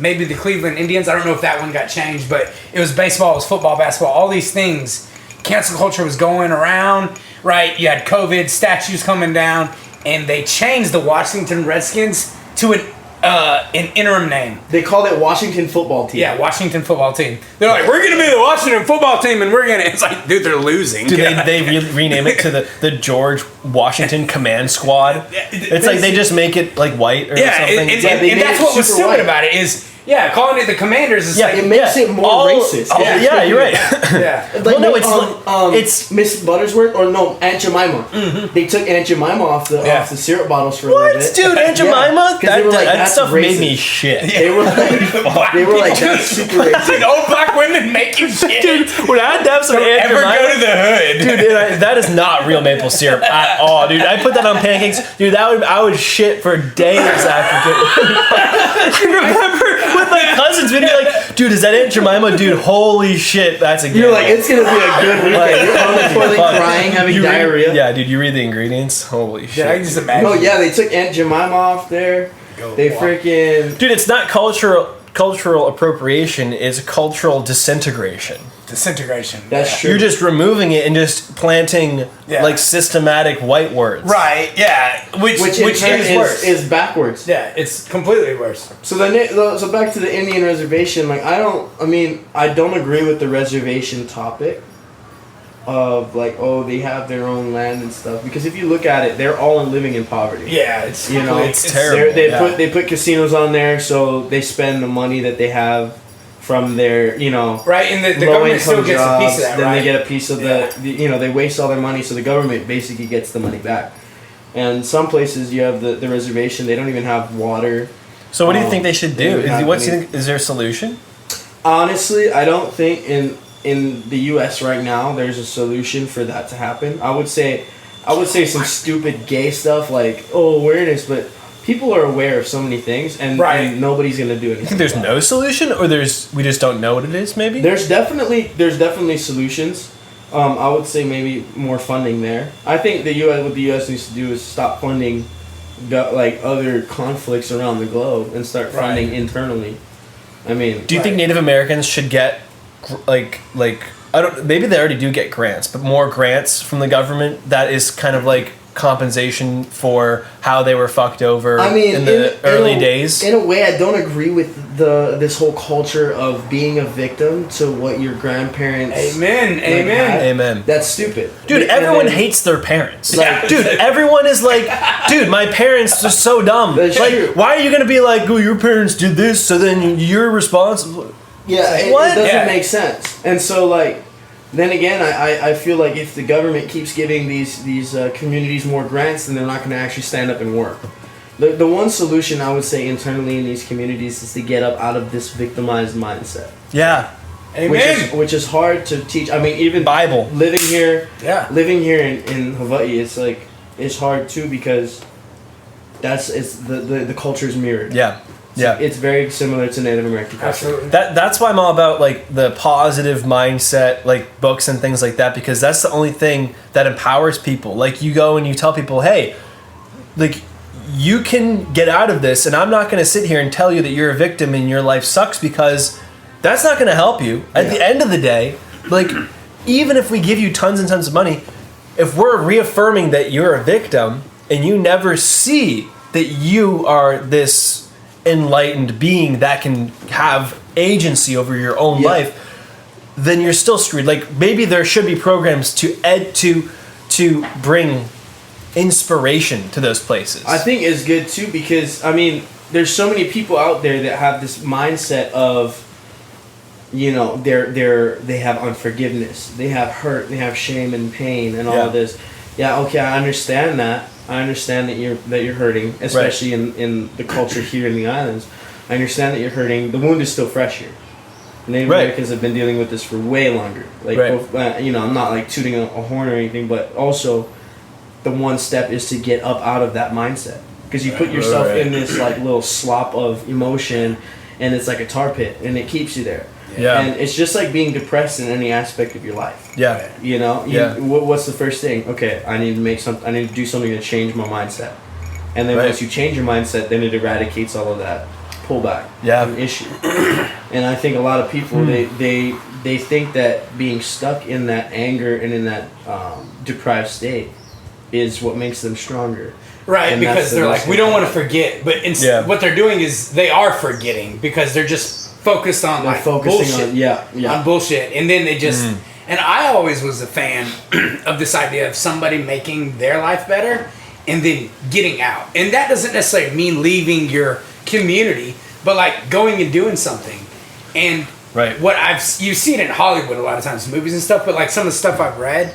maybe the Cleveland Indians? I don't know if that one got changed, but it was baseball, it was football, basketball, all these things. Cancel culture was going around, right? You had COVID, statues coming down, and they changed the Washington Redskins to an interim name. They called it Washington Football Team. Yeah, Washington Football Team. They're like, we're going to be the Washington Football Team, and we're going to... It's like, dude, they're losing. Do they rename it to the George Washington Command Squad? It's like they just make it like white or something. And that's what was stupid about it is... Yeah, calling it the Commanders is it makes it more racist. You're right. Yeah. Like, it's Miss Buttersworth or Aunt Jemima. Mm-hmm. They took Aunt Jemima off the syrup bottles for a little bit. Dude, Aunt Jemima? That stuff made me shit. They were like that's super racist. Old black women making shit. Dude, when I had to have some Aunt Jemima, go to the hood. Dude, that is not real maple syrup at all, dude. I put that on pancakes. Dude, I would shit for days after. I remember with my cousins, we'd be like, dude, is that Aunt Jemima? Dude, holy shit, that's a good You're like, it's gonna be a good weekend. You're on the toilet crying, having diarrhea. Yeah, dude, you read the ingredients? Holy shit. Yeah, I can just imagine. Oh, yeah, they took Aunt Jemima off there. They freaking... Dude, it's not cultural appropriation, it's cultural disintegration. That's true. You're just removing it and just planting like systematic white words. Right, yeah. Which is worse. Is backwards. Yeah, it's completely worse. So so back to the Indian reservation, like I don't agree with the reservation topic of like, oh, they have their own land and stuff, because if you look at it, they're all living in poverty. Yeah, it's terrible. They put casinos on there, so they spend the money that they have from their, right, and the government still gets a piece of that, then they get a piece of they waste all their money, so the government basically gets the money back. And some places you have the reservation, they don't even have water. So what do you think they should do? Is there a solution? Honestly, I don't think in the U.S. right now there's a solution for that to happen. I would say some stupid gay stuff like, awareness, but people are aware of so many things, and nobody's gonna do anything. You think there's no solution, or we just don't know what it is? Maybe there's definitely solutions. I would say maybe more funding there. I think the U.S. what the U.S. needs to do is stop funding like other conflicts around the globe and start funding internally. I mean, do you think Native Americans should get like I don't, maybe they already do get grants, but more grants from the government that is kind of like compensation for how they were fucked over in the early days? In a way, I don't agree with this whole culture of being a victim to what your grandparents. Amen. That's stupid, dude. Everyone hates their parents. Like, dude, everyone is like, dude, my parents are so dumb. That's like, true. why are you gonna be like, oh, your parents did this, so then you're responsible? Yeah, it doesn't make sense. And so, like, then again, I feel like if the government keeps giving these communities more grants, then they're not going to actually stand up and work. The one solution I would say internally in these communities is to get up out of this victimized mindset. Yeah. Amen. Which is hard to teach. I mean, even Bible living here in Hawaii, it's like it's hard too because the culture is mirrored. Yeah. So yeah, it's very similar to Native American culture. Absolutely. That's why I'm all about like the positive mindset, like books and things like that, because that's the only thing that empowers people. Like you go and you tell people, hey, like you can get out of this, and I'm not going to sit here and tell you that you're a victim and your life sucks, because that's not going to help you. At the end of the day, like even if we give you tons and tons of money, if we're reaffirming that you're a victim and you never see that you are this enlightened being that can have agency over your own life, then you're still screwed. Like maybe there should be programs to bring inspiration to those places. I think it's good too, because I mean there's so many people out there that have this mindset of, you know, they have unforgiveness, they have hurt, they have shame and pain and all of this. Yeah, okay, I understand that. I understand that you're hurting, especially in the culture here in the islands. I understand that you're hurting. The wound is still fresh here. Native Americans have been dealing with this for way longer. Like, both, you know, I'm not like tooting a horn or anything, but also the one step is to get up out of that mindset, because you put yourself in this like little slop of emotion, and it's like a tar pit, and it keeps you there. Yeah. And it's just like being depressed in any aspect of your life. Yeah. You know? What's the first thing? Okay, I need to do something to change my mindset. And then once you change your mindset, then it eradicates all of that pullback issue. And I think a lot of people, they think that being stuck in that anger and in that deprived state is what makes them stronger. Right, and because they're like, we don't want to forget. But what they're doing is they are forgetting, because they're just focused on like bullshit. On bullshit. And then they just and I always was a fan of this idea of somebody making their life better and then getting out. And that doesn't necessarily mean leaving your community, but like going and doing something. And what you see it in Hollywood a lot of times, movies and stuff, but like some of the stuff I've read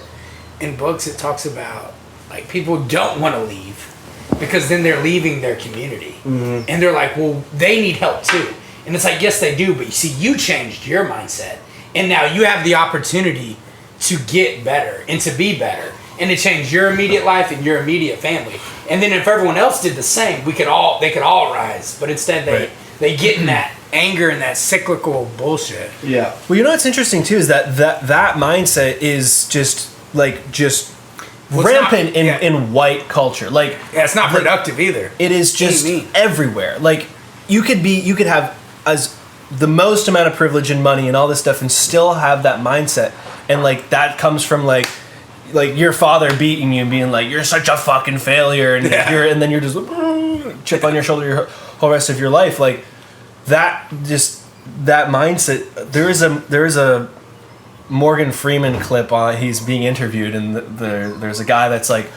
in books, it talks about like people don't want to leave because then they're leaving their community. And they're like, well, they need help too. And it's like, yes, they do, but you see, you changed your mindset, and now you have the opportunity to get better and to be better and to change your immediate life and your immediate family. And then if everyone else did the same, they could all rise. But instead, they get in that anger and that cyclical bullshit. Yeah. Well, you know what's interesting too is that mindset is just rampant in white culture. Like, it's not productive either. It is just everywhere. Like you could have as the most amount of privilege and money and all this stuff and still have that mindset, and like that comes from like your father beating you and being like, you're such a fucking failure, and and then you're just like, chip on your shoulder your whole rest of your life. Like that mindset. There is a Morgan Freeman clip on, he's being interviewed, and there's a guy that's like,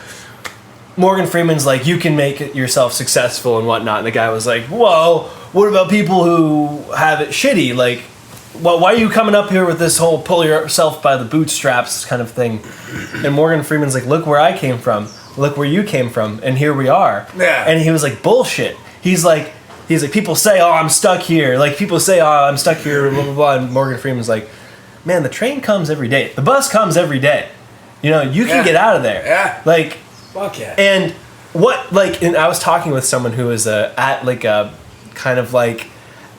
Morgan Freeman's like, you can make it yourself successful and whatnot. And the guy was like, whoa, what about people who have it shitty? Like, well, why are you coming up here with this whole pull yourself by the bootstraps kind of thing? And Morgan Freeman's like, look where I came from. Look where you came from. And here we are. Yeah. And he was like, bullshit. He's like, people say, oh, I'm stuck here. Like, people say, oh, I'm stuck here, blah, blah, blah. And Morgan Freeman's like, man, the train comes every day. The bus comes every day. You know, you can get out of there. Yeah. Like, fuck yeah. And what, like, and I was talking with someone who was at like a kind of like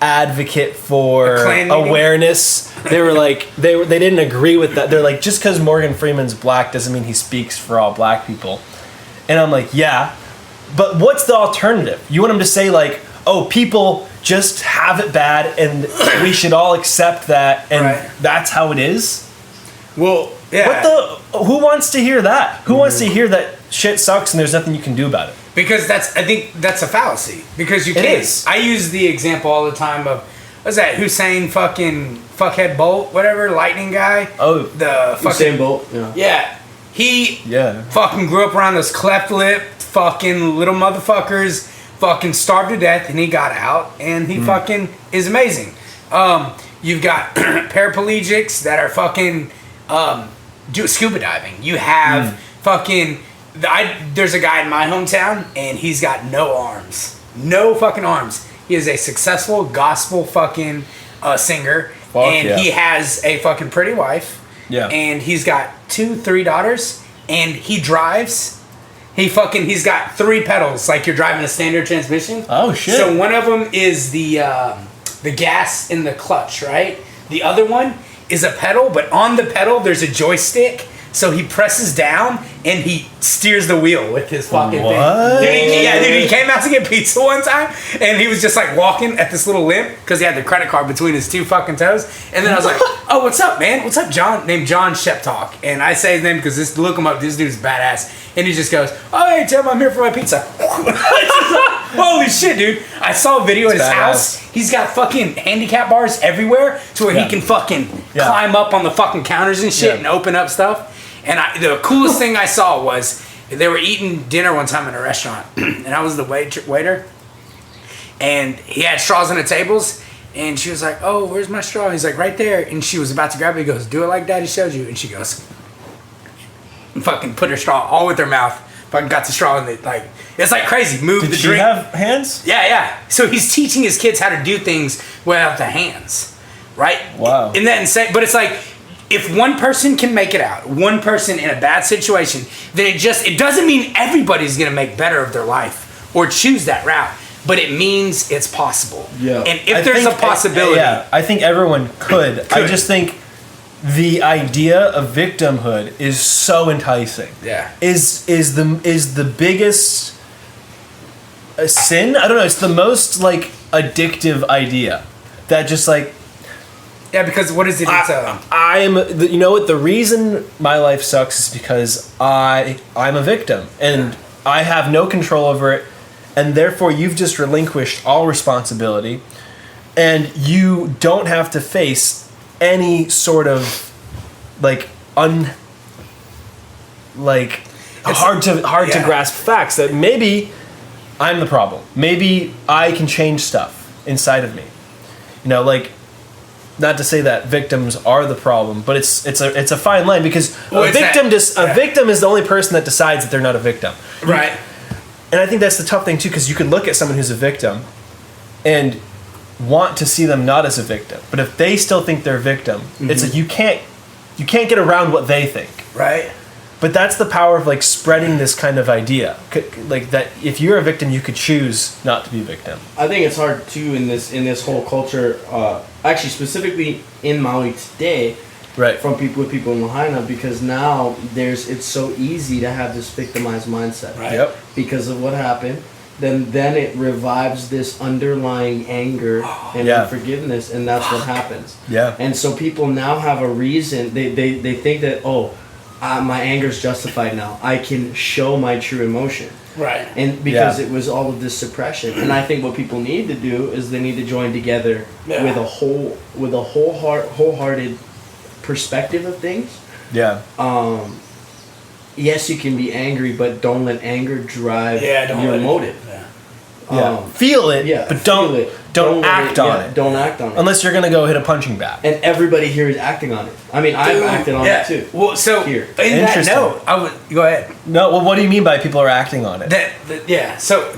advocate for A Klan meeting? awareness. They were like they didn't agree with that. They're like, just because Morgan Freeman's black doesn't mean he speaks for all black people. And I'm like, yeah, but what's the alternative? You want him to say like, oh, people just have it bad and we should all accept that and Right. that's how it is? Well, yeah. Who wants to hear that? Who wants to hear that shit sucks and there's nothing you can do about it? Because I think that's a fallacy. Because you It can't. is. I use the example all the time of, what's that, Hussein fucking fuckhead Bolt, whatever, lightning guy? Oh. The fucking... Usain Bolt. Yeah. Yeah. He Yeah. fucking grew up around those cleft lip fucking little motherfuckers, fucking starved to death, and he got out, and he fucking is amazing. You've got paraplegics that are fucking do scuba diving. You have fucking... there's a guy in my hometown, and he's got no arms. No fucking arms. He is a successful gospel fucking singer, and yeah. he has a fucking pretty wife. Yeah. And he's got 2-3 daughters, and he drives. He's got 3 pedals, like you're driving a standard transmission. Oh, shit. So one of them is the gas in the clutch, right? The other one is a pedal, but on the pedal there's a joystick. So he presses down and he steers the wheel with his fucking What? thing. Dude, he came out to get pizza one time and he was just like walking at this little limp because he had the credit card between his 2 fucking toes. And then I was like, oh, what's up, man? What's up, John? Named John Sheptalk. And I say his name because look him up. This dude's badass. And he just goes, oh, hey, Tim, I'm here for my pizza. Holy shit, dude. I saw a video at his badass. house. He's got fucking handicap bars everywhere to where he can fucking climb up on the fucking counters and shit and open up stuff. And the coolest thing I saw was they were eating dinner one time in a restaurant, and I was the waiter, and he had straws on the tables, and she was like, oh, where's my straw? He's like, right there. And she was about to grab it. He goes, do it like Daddy showed you. And she goes, and fucking put her straw all with her mouth. Fucking got the straw in it. Like, it's like crazy. Move Did the she drink. have hands? Yeah. So he's teaching his kids how to do things without the hands, right? Wow. And then but it's like, if one person can make it out, one person in a bad situation, then it doesn't mean everybody's gonna make better of their life or choose that route, but it means it's possible. Yeah. And if there's a possibility, I think everyone could. I just think the idea of victimhood is so enticing. Yeah. Is the biggest sin? I don't know. It's the most like addictive idea that just like. yeah, because what is it? You know what? The reason my life sucks is because I'm a victim and I have no control over it, and therefore you've just relinquished all responsibility, and you don't have to face any sort of hard to grasp facts that maybe I'm the problem. Maybe I can change stuff inside of me. You know, like. Not to say that victims are the problem, but it's a fine line because a victim is the only person that decides that they're not a victim. right. And I think that's the tough thing too, because you could look at someone who's a victim and want to see them not as a victim, but if they still think they're a victim, it's like you can't get around what they think. Right. But that's the power of like spreading this kind of idea, like that if you're a victim, you could choose not to be a victim. I think it's hard too in this whole culture, actually specifically in Maui today, Right. from people in Lahaina, because now it's so easy to have this victimized mindset. Right. Yep. Because of what happened, then it revives this underlying anger and Yeah. unforgiveness, and that's what happens. Yeah. And so people now have a reason. They think that my anger is justified now. I can show my true emotion. Right. And because it was all of this suppression, and I think what people need to do is they need to join together with a wholehearted perspective of things. Yeah. Yes, you can be angry, but don't let anger drive your motive. Feel it, Yeah, but don't act on it. Don't act on it. Unless you're gonna go hit a punching bag. And everybody here is acting on it. I mean, I've acted on it too. Well, so Here. in that Interesting. note, go ahead. No, well, what do you mean by people are acting on it? So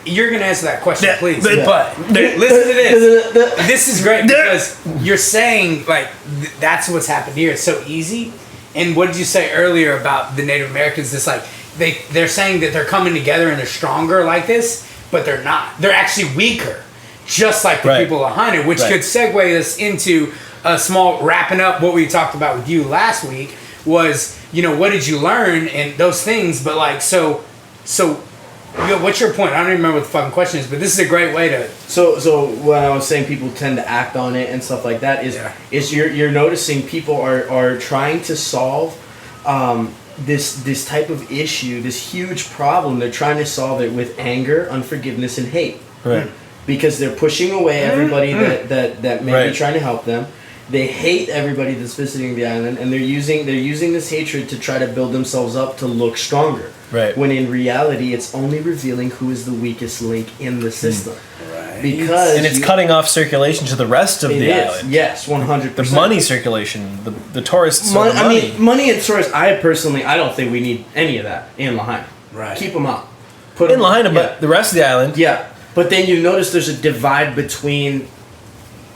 you're gonna answer that question, please. Yeah. But listen to this. This is great because you're saying like that's what's happened here. It's so easy. And what did you say earlier about the Native Americans? This like they're saying that they're coming together and they're stronger like this, but they're not. They're actually weaker just like the Right. people of Lahaina, which Right. could segue us into a small wrapping up what we talked about with you last week was, what did you learn and those things, but like, so what's your point? I don't even remember what the fucking question is, but this is a great way to... So when I was saying people tend to act on it and stuff like that is you're noticing people are trying to solve this type of issue, this huge problem. They're trying to solve it with anger, unforgiveness, and hate. Right. Because they're pushing away everybody that may be trying to help them. They hate everybody that's visiting the island, and they're using this hatred to try to build themselves up to look stronger. Right. When in reality, it's only revealing who is the weakest link in the system. Right. Because And it's cutting off circulation to the rest of the island. Yes, 100%. The money circulation, the tourists. Money. I mean, money and tourists. I don't think we need any of that in Lahaina. Right. Keep them out. In Lahaina, but the rest of the island. Yeah, but then you notice there's a divide between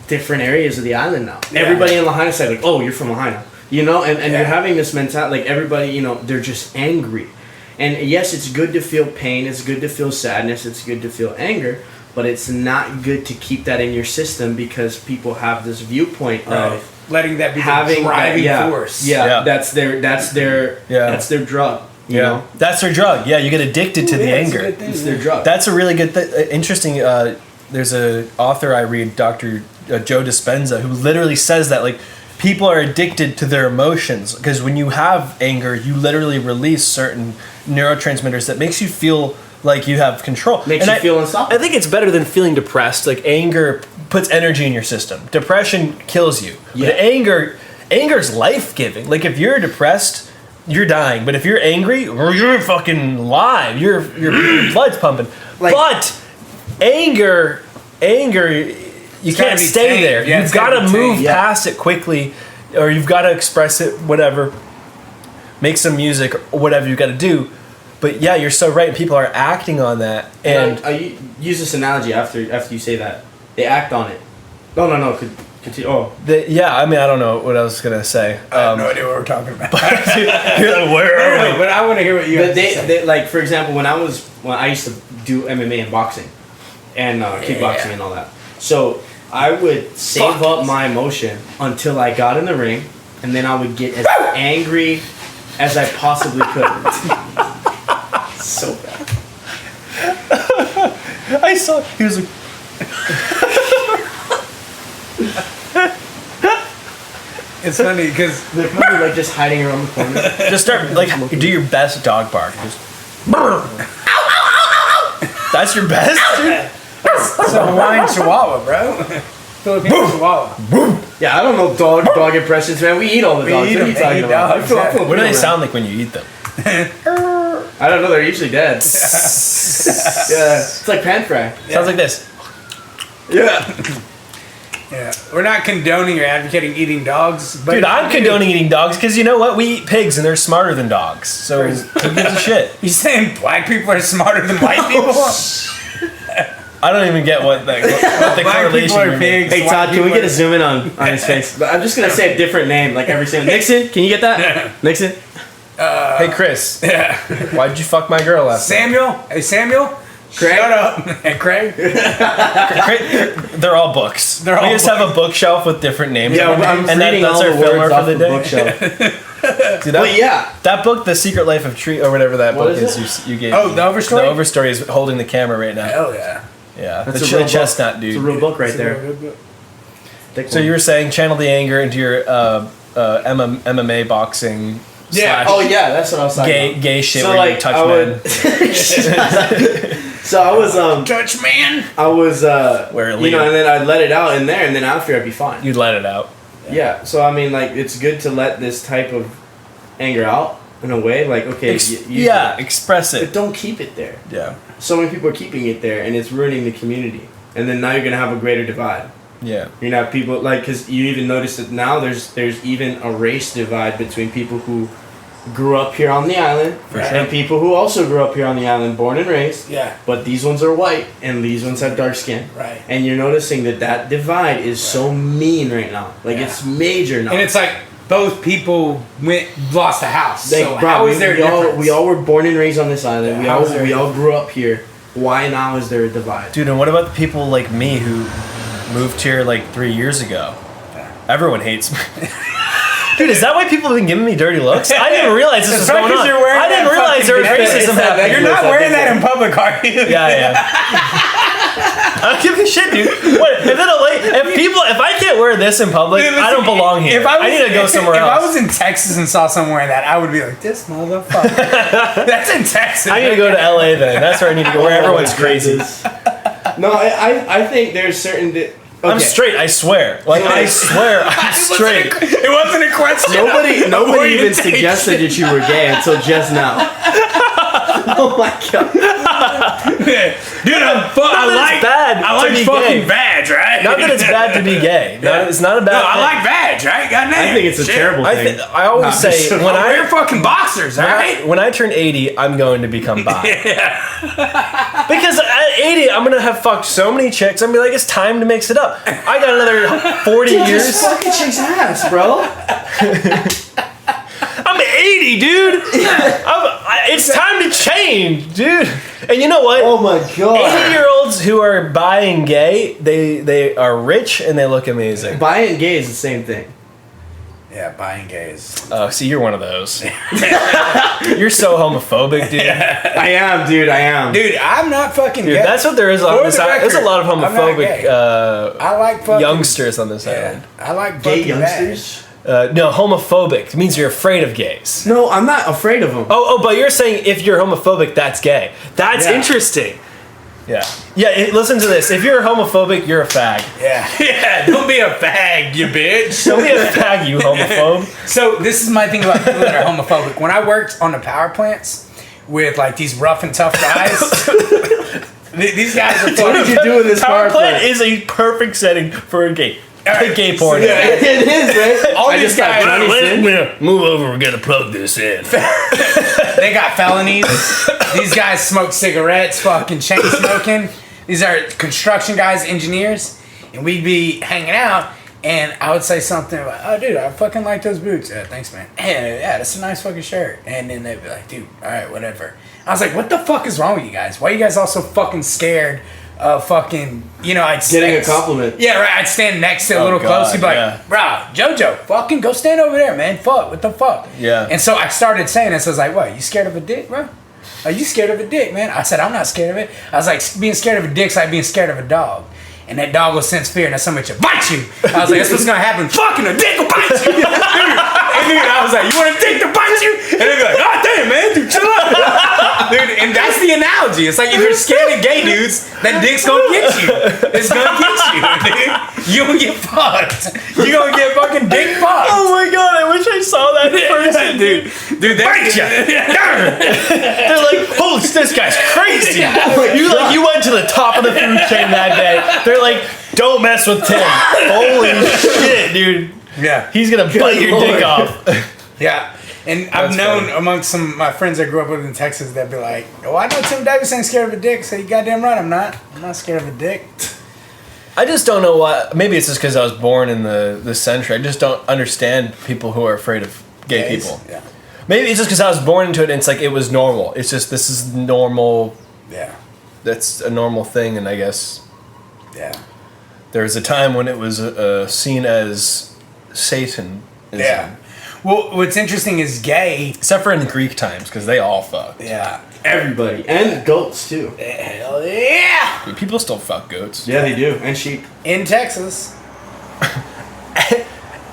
different areas of the island now. Yeah. Everybody in Lahaina said, like, oh, you're from Lahaina. And you're having this mentality, like, everybody, they're just angry. And yes, it's good to feel pain, it's good to feel sadness, it's good to feel anger, but it's not good to keep that in your system because people have this viewpoint of letting that be having the driving that, force. Yeah. That's their drug. You know? That's their drug. Yeah, you get addicted to the anger. It's their drug. That's a really good, interesting. There's a author I read, Dr. Joe Dispenza, who literally says that like people are addicted to their emotions because when you have anger, you literally release certain neurotransmitters that makes you feel like you have control. Makes you feel unstoppable. I think it's better than feeling depressed. Like anger puts energy in your system. Depression kills you. Yeah. But anger's life-giving. Like if you're depressed, you're dying. But if you're angry, you're fucking live. Your blood's pumping. Like- but anger, you can't be stay tamed. there. Yeah, You've it's got gotta to be move tamed. Yeah. past it quickly, or you've got to express it, whatever. Make some music, or whatever you got to do. But yeah, you're so right. People are acting on that, and I use this analogy after you say that. They act on it. No. Continue. Oh. I mean, I don't know what I was gonna say. I have no idea what we're talking about. You're like, where are we? But I want to hear what you have But to say. they like, for example, when I used to do MMA and boxing and kickboxing and all that. So I would save up my emotion until I got in the ring, and then I would get as angry as I possibly could. So bad. I saw. He was like, It's funny because They're probably like just hiding around the corner. just start like do your best dog bark. Just. That's your best, dude. it's a Hawaiian Chihuahua, bro. Filipino Chihuahua. Yeah, I don't know dog impressions, man. We eat all the dogs. eat What are you them. talking Eat about? dogs, yeah. What do they sound like when you eat them? I don't know. They're usually dead. Yeah, it's like pan fry. Sounds like this. Yeah. Yeah, we're not condoning or advocating eating dogs, but Dude, I'm condoning eating dogs because you know what? We eat pigs and they're smarter than dogs. So who gives a shit? You saying black people are smarter than white people? I don't even get what the Black correlation people are you're making. pigs. Hey white Todd, can we people get a zoom in on his face? But I'm just gonna say a different name, like every single Nixon. Can you get that? Nixon. Hey Chris, Yeah. why did you fuck my girl last night? Samuel? Hey Samuel? Craig? Shut up. Hey Craig? They're all books. They're all we just have a bookshelf with different names. Yeah, on it, I'm and reading that's all our the words filler off for the the day. bookshelf. Dude, But yeah, that book, The Secret Life of Tree, or whatever that What book is is, you gave. Oh, me. the Overstory? The Overstory is holding the camera right now. Hell yeah. Yeah, that's the a real book. chestnut dude. It's a real book right It's a there. real good book. Thick So one. you were saying channel the anger into your MMA boxing. Yeah. slash Oh yeah, that's what I was talking gay shit So, where like, you touch I men. would- So I was Touch man. Where it and then I'd let it out in there, and then after I'd be fine. You'd let it out. Yeah. So I mean, like, it's good to let this type of anger out in a way. Like, okay, use it. Express But it. don't keep it there. Yeah, So many people are keeping it there, and it's ruining the community. And then now you're gonna have a greater divide. yeah. You're gonna have people like, because you even notice that now there's even a race divide between people who grew up here on the island For and sure. people who also grew up here on the island, born and raised. Yeah. But these ones are white and these ones have dark skin. Right. And you're noticing that divide is so mean right now. Like, it's major now. And it's like both people lost a house. Like, So bro, how is there a difference? we all were born and raised on this island. Yeah, how is there a we all grew up here. why now is there a divide? Dude, and what about the people like me who moved here like 3 years ago? Everyone hates me. Dude, is that why people have been giving me dirty looks? I didn't realize this was going on. I didn't realize there was racism happening. You're not wearing that in public, are you? Yeah. I don't give a shit, dude. What? If I can't wear this in public, dude, listen, I don't belong here. I need to go somewhere else. If I was in Texas and saw someone wearing that, I would be like, this motherfucker. That's in Texas. I need to go to LA then. That's where I need to go, where everyone's crazy. No, I think there's certain... Okay. I'm straight, I swear. I swear, I'm straight. It wasn't a question. Nobody even suggested that you were gay until just now. Oh my god. Dude, I like fucking badge, right? Not that it's bad to be gay. It's not a bad thing. I like badge, right? Goddamn. I think it's a terrible thing. I always say, when I wear fucking boxers, right? When I turn 80, I'm going to become bi. Because at 80, I'm going to have fucked so many chicks, I'm going to be like, it's time to mix it up. I got another 40 years. Just fucking chick's ass, bro. I'm 80, dude. It's time to change, dude. And you know what? Oh my god. 80-year-olds who are bi and gay, they are rich and they look amazing. Bi and gay is the same thing. Yeah, bi and gay is... Oh, see, you're one of those. You're so homophobic, dude. I am, dude. I am. Dude, I'm not fucking dude, gay. that's what there is on this island. There's a lot of homophobic I like fucking, youngsters on this island. I like gay fucking youngsters. No, homophobic. It means you're afraid of gays. No, I'm not afraid of them. Oh, but you're saying if you're homophobic, that's gay. That's interesting. Yeah. Yeah, listen to this. If you're homophobic, you're a fag. Yeah, don't be a fag, you bitch. Don't be a fag, you homophobe. So this is my thing about people that are homophobic. When I worked on the power plants with like these rough and tough guys, these guys are What did you do with this power plant? Is a perfect setting for a gay. Gay porn. Yeah, it is, right? All these guys, move over. We're gonna plug this in. They got felonies. These guys smoke cigarettes, fucking chain smoking. These are construction guys, engineers, and we'd be hanging out. And I would say something like, "Oh, dude, I fucking like those boots. Yeah, thanks, man. Yeah, that's a nice fucking shirt." And then they'd be like, "Dude, all right, whatever." I was like, "What the fuck is wrong with you guys? Why are you guys all so fucking scared?" Fucking, I'd getting a compliment. Yeah, right. I'd stand next to a little close. He'd be like, "Bro, JoJo, fucking go stand over there, man. Fuck, what the fuck?" Yeah. And so I started saying this. I was like, "What? You scared of a dick, bro? Are you scared of a dick, man?" I said, "I'm not scared of it." I was like, "Being scared of a dick's like being scared of a dog." And that dog will sense fear, and that somebody should bite you. I was like, "That's what's gonna happen. Fucking a dick will bite you." Dude, I was like, "You want a dick to bite you?" And they'd be like, "God damn, man, dude, chill out." Dude, and that's the analogy. It's like if you're scared of gay dudes, that dick's gonna get you. It's gonna get you, dude. You gonna get fucked. You gonna get fucking dick fucked. Oh my god, I wish I saw that in person, dude. Dude, bite you. They're like, "Holy, this guy's crazy." You went to the top of the food chain that day. They're like, "Don't mess with Tim." Holy shit, dude. Yeah. He's gonna bite your dick off. Yeah. And I've known amongst some of my friends I grew up with in Texas, they'd be like, "Oh, I know Tim Davis ain't scared of a dick." So you goddamn right, I'm not. I'm not scared of a dick. I just don't know why. Maybe it's just because I was born in this century. I just don't understand people who are afraid of gay people. Yeah. Maybe it's just because I was born into it and it's like it was normal. It's just, this is normal. Yeah. That's a normal thing, and I guess... Yeah. There was a time when it was seen as Satan. Yeah. Well, what's interesting is gay... Except for in the Greek times, because they all fucked. Yeah. Everybody. And goats, too. Hell yeah! Dude, people still fuck goats. Yeah, they do. And sheep. In Texas.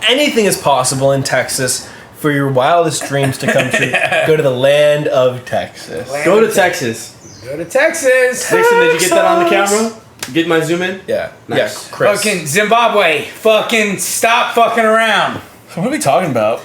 Anything is possible in Texas for your wildest dreams to come true. Go to the land of Texas. Go to Texas. Go to Texas. Dixon, did you get that on the camera? Get my zoom in? Yeah. Nice. Yeah, Chris. Fucking Zimbabwe. Fucking stop fucking around. What are we talking about?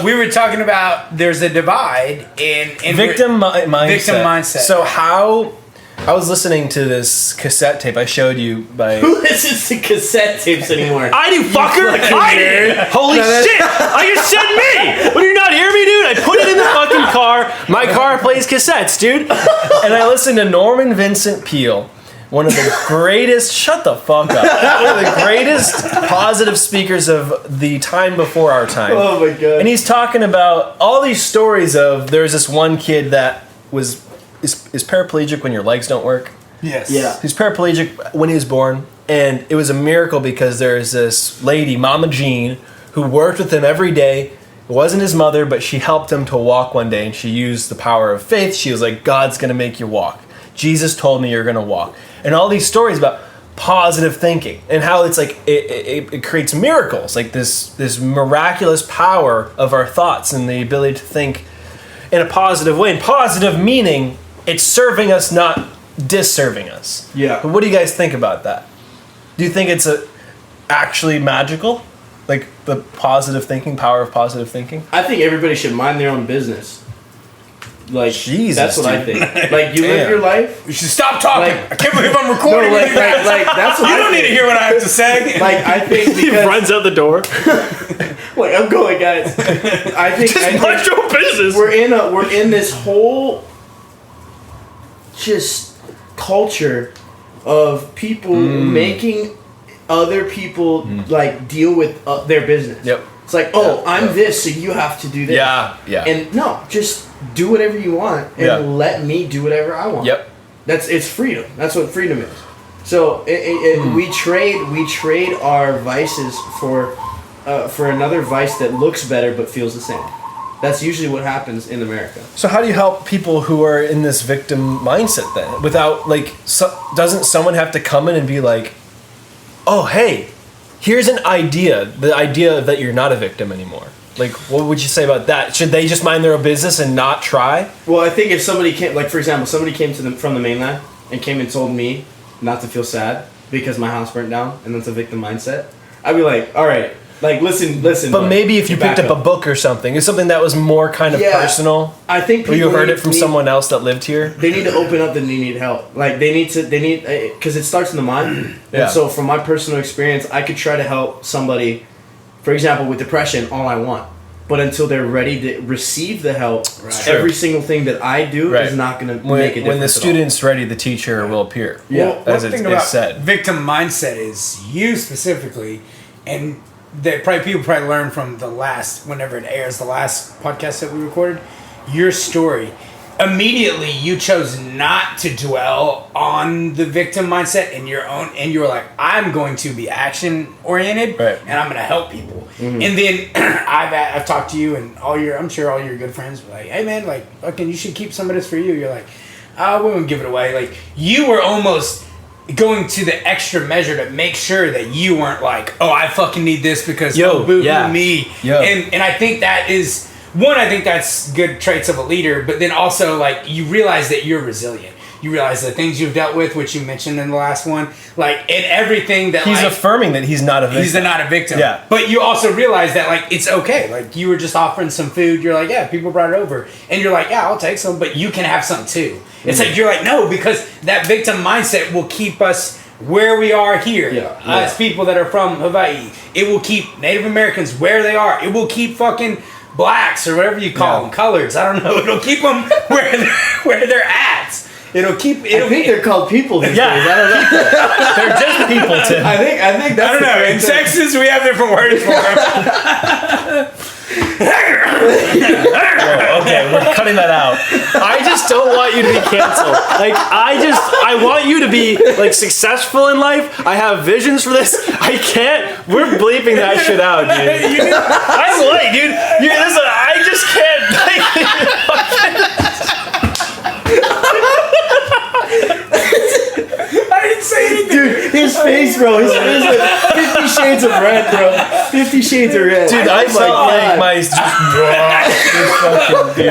We were talking about there's a divide in victim mindset. Victim mindset. So how... I was listening to this cassette tape I showed you by... Who listens to cassette tapes anymore? I do, fucker! I did! Holy shit! You said me! Would you not hear me, dude? I put it in the fucking car. My car plays cassettes, dude. And I listened to Norman Vincent Peale. One of the greatest... Shut the fuck up. One of the greatest positive speakers of the time before our time. Oh my god. And he's talking about all these stories of... There's this one kid that was is paraplegic when your legs don't work. Yes. Yeah. He's paraplegic when he was born, and it was a miracle because there's this lady, Mama Jean, who worked with him every day. It wasn't his mother, but she helped him to walk one day, and she used the power of faith. She was like, God's going to make you walk. Jesus told me you're going to walk. And all these stories about positive thinking and how it's like it creates miracles, like this miraculous power of our thoughts and the ability to think in a positive way. And positive meaning it's serving us, not disserving us. Yeah. But what do you guys think about that? Do you think it's actually magical? Like the positive thinking, power of positive thinking? I think everybody should mind their own business. Like, Jesus, that's what I dude. think. Like, you live your life. You should stop talking. Like- I can't believe I'm recording. No, you guys. like that's what You I don't need to think. hear what I have to say. Like, I think He because runs out the door. like I'm going, guys. I think Mind your business. we're in this whole just culture of people making other people like deal with their business. Yep. It's like, I'm this, so you have to do this. Yeah, yeah. And no, just do whatever you want and let me do whatever I want. Yep. It's freedom. That's what freedom is. So we trade our vices for another vice that looks better but feels the same. That's usually what happens in America. So how do you help people who are in this victim mindset then? Without like, doesn't someone have to come in and be like, oh hey, here's an idea, the idea that you're not a victim anymore. Like, what would you say about that? Should they just mind their own business and not try? Well, I think if somebody came, like for example, somebody came from the mainland and came and told me not to feel sad because my house burnt down, and that's a victim mindset, I'd be like, all right, like listen. But maybe if you picked up a book or something, it's something that was more kind of personal. I think Or you people heard it from someone else that lived here. They need to open up that they need help. Like they need because it starts in the mind. Yeah. And so from my personal experience, I could try to help somebody, for example, with depression, all I want. But until they're ready to receive the help, every single thing that I do is not going to make a difference. When the student's ready, the teacher will appear. Yeah. Well, as one thing it's about said. victim mindset is you specifically, and that people probably learn from whenever it airs, the last podcast that we recorded, your story. Immediately, you chose not to dwell on the victim mindset in your own, and you were like, I'm going to be action oriented, and I'm going to help people. Mm-hmm. And then I've talked to you and I'm sure all your good friends were like, hey man, like, fucking, you should keep some of this for you. You're like, we won't give it away. Like, you were almost going to the extra measure to make sure that you weren't like, oh, I fucking need this because boo me. And I think that is one. I think that's good traits of a leader. But then also, like, you realize that you're resilient. You realize the things you've dealt with, which you mentioned in the last one, like, and everything that he's affirming that he's not a victim. He's not a victim. Yeah. But you also realize that, like, it's okay. Like, you were just offering some food. You're like, yeah, people brought it over. And you're like, yeah, I'll take some, but you can have some too. It's like, you're like, no, because that victim mindset will keep us where we are here. As people that are from Hawaii. It will keep Native Americans where they are. It will keep fucking blacks or whatever you call them, coloreds. I don't know. It'll keep them where they're at. It'll keep. I think they're called people these days. I don't know. They're just people, Tim. I think that's. I don't know. In Texas, we have different words for them. Okay, we're cutting that out. I just don't want you to be canceled. Like, I want you to be, like, successful in life. I have visions for this. I can't. We're bleeping that shit out, dude. I'm white, dude. Listen, I just can't. I didn't say anything. Dude, his face, bro. His face like 50 Shades of Red, bro. 50 Shades of Red. Dude, I felt like my I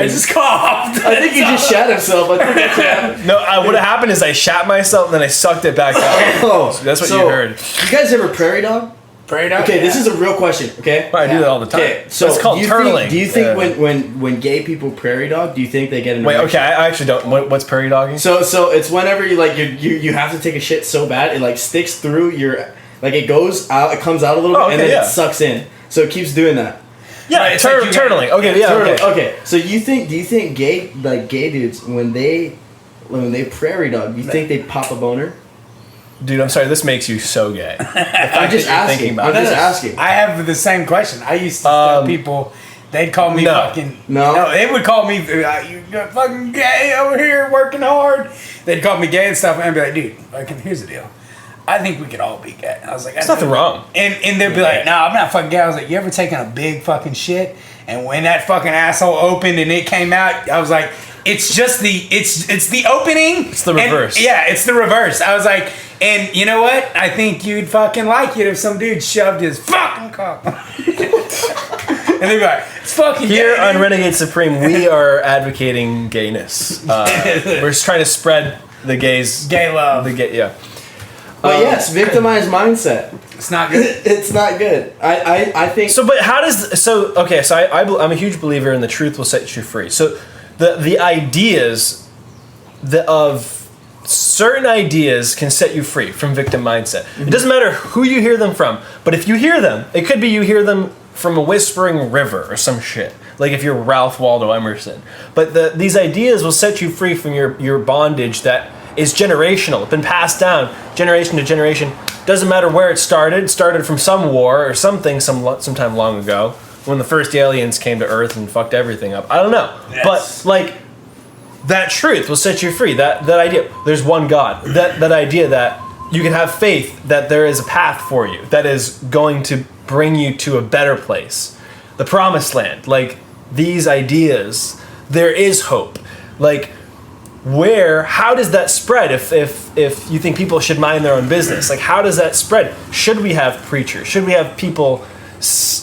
just coughed. I think he just shat himself. I think that's what happened. No, what happened is I shat myself and then I sucked it back out. Oh, So that's what you heard. You guys ever prairie dog? Prairie dog? Okay, this is a real question, okay? I do that all the time. Okay, so it's called turtling. Do you think when gay people prairie dog, do you think they get an Wait, erection? okay, I actually don't. What's prairie dogging? So it's whenever you have to take a shit so bad it like sticks through your, like it goes out, it comes out a little bit and then it sucks in. So it keeps doing that. Yeah, Right, it's like you turtling. Okay, yeah, okay. Okay. So do you think gay dudes when they prairie dog, do you think they pop a boner? Dude, I'm sorry. This makes you so gay. I'm just asking. I'm just asking. I have the same question. I used to tell people They'd call me fucking... No? They would call me, you're fucking gay over here working hard. They'd call me gay and stuff, and I'd be like, dude, fucking, here's the deal. I think we could all be gay. I was like... There's nothing wrong. And they'd be like, no, I'm not fucking gay. I was like, you ever taken a big fucking shit? And when that fucking asshole opened and it came out, I was like, it's just it's the opening. It's the reverse. It's the reverse. I was like, and you know what? I think you'd fucking like it if some dude shoved his fucking cock. And they'd be like, it's fucking Here gay, on dude. Renegade Supreme, we are advocating gayness. We're just trying to spread the gays. Gay love. Yeah. But yes, victimized mindset. It's not good. It's not good. I think... So, but how does... So, okay, so I'm a huge believer in the truth will set you free. So, the ideas of certain ideas can set you free from victim mindset. Mm-hmm. It doesn't matter who you hear them from, but if you hear them, it could be you hear them from a whispering river or some shit. Like if you're Ralph Waldo Emerson. But these ideas will set you free from your bondage that is generational. It's been passed down generation to generation. Doesn't matter where it started. It started from some war or something sometime long ago when the first aliens came to Earth and fucked everything up. I don't know. Yes. But like that truth will set you free. That idea. There's one God. That idea that you can have faith that there is a path for you that is going to bring you to a better place. The promised land. Like these ideas, there is hope. Like how does that spread if you think people should mind their own business? Like how does that spread? Should we have preachers? Should we have people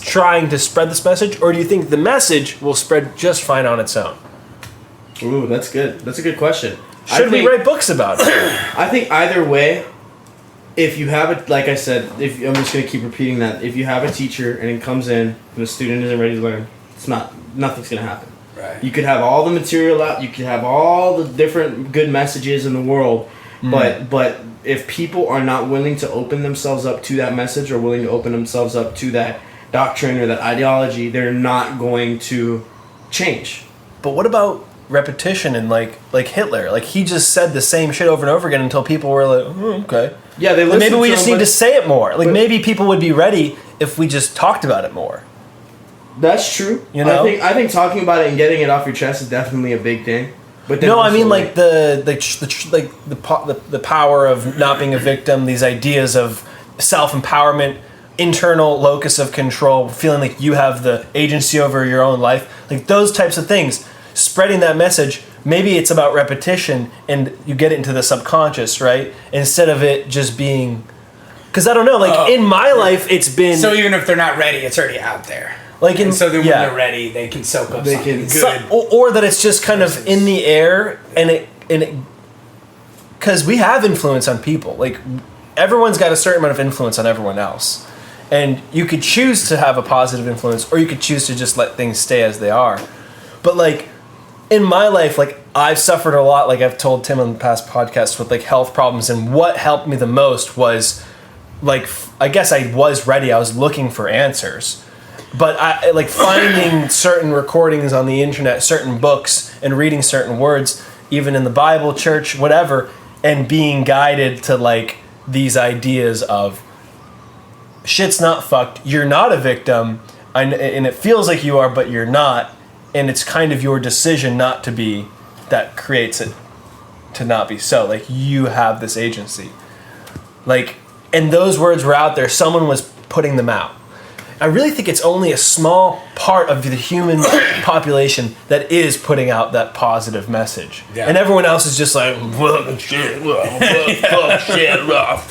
trying to spread this message? Or do you think the message will spread just fine on its own? Ooh, that's good. That's a good question. Should we write books about it? I think either way, if you have it, like I said, if I'm just going to keep repeating that, if you have a teacher and it comes in and the student isn't ready to learn, nothing's going to happen. Right. You could have all the material out, you could have all the different good messages in the world, but if people are not willing to open themselves up to that message or willing to open themselves up to that doctrine or that ideology, they're not going to change. But what about repetition and like Hitler? Like he just said the same shit over and over again until people were like, okay. Yeah, they listened maybe we to just him, need to say it more. Like maybe people would be ready if we just talked about it more. That's true. You know? I think talking about it and getting it off your chest is definitely a big thing. But then no, also, I mean like the power of not being a victim. These ideas of self-empowerment, internal locus of control, feeling like you have the agency over your own life. Like those types of things. Spreading that message. Maybe it's about repetition, and you get it into the subconscious, right? Instead of it just being, because I don't know. Like in my life, it's been so even if they're not ready, it's already out there. Like so then when they're ready, they can soak up something good. Or that it's just kind of in the air, and it because we have influence on people. Like everyone's got a certain amount of influence on everyone else, and you could choose to have a positive influence, or you could choose to just let things stay as they are. But like in my life, like I've suffered a lot. Like I've told Tim on the past podcasts with like health problems, and what helped me the most was like I guess I was ready. I was looking for answers. But I like finding certain recordings on the internet, certain books, and reading certain words, even in the Bible, church, whatever, and being guided to like these ideas of shit's not fucked, you're not a victim, and it feels like you are, but you're not, and it's kind of your decision not to be that creates it to not be so. Like you have this agency. Like, and those words were out there, someone was putting them out. I really think it's only a small part of the human population that is putting out that positive message. Yeah. And everyone else is just like, fuck shit, fuck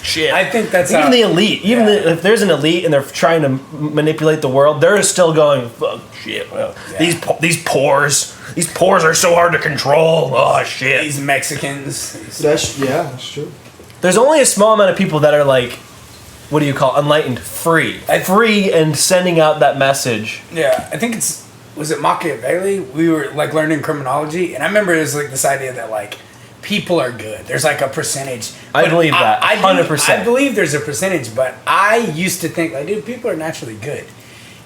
shit. I think that's even the elite. Even if there's an elite and they're trying to manipulate the world, they're still going, fuck shit. Well, these pores are so hard to control. Oh shit. These Mexicans. That's true. There's only a small amount of people that are like, what do you call enlightened, free and sending out that message. Yeah, I think was it Machiavelli? We were like learning criminology, and I remember it was like this idea that like people are good. There's like a percentage. I believe that 100%. I believe there's a percentage, but I used to think like, dude, people are naturally good,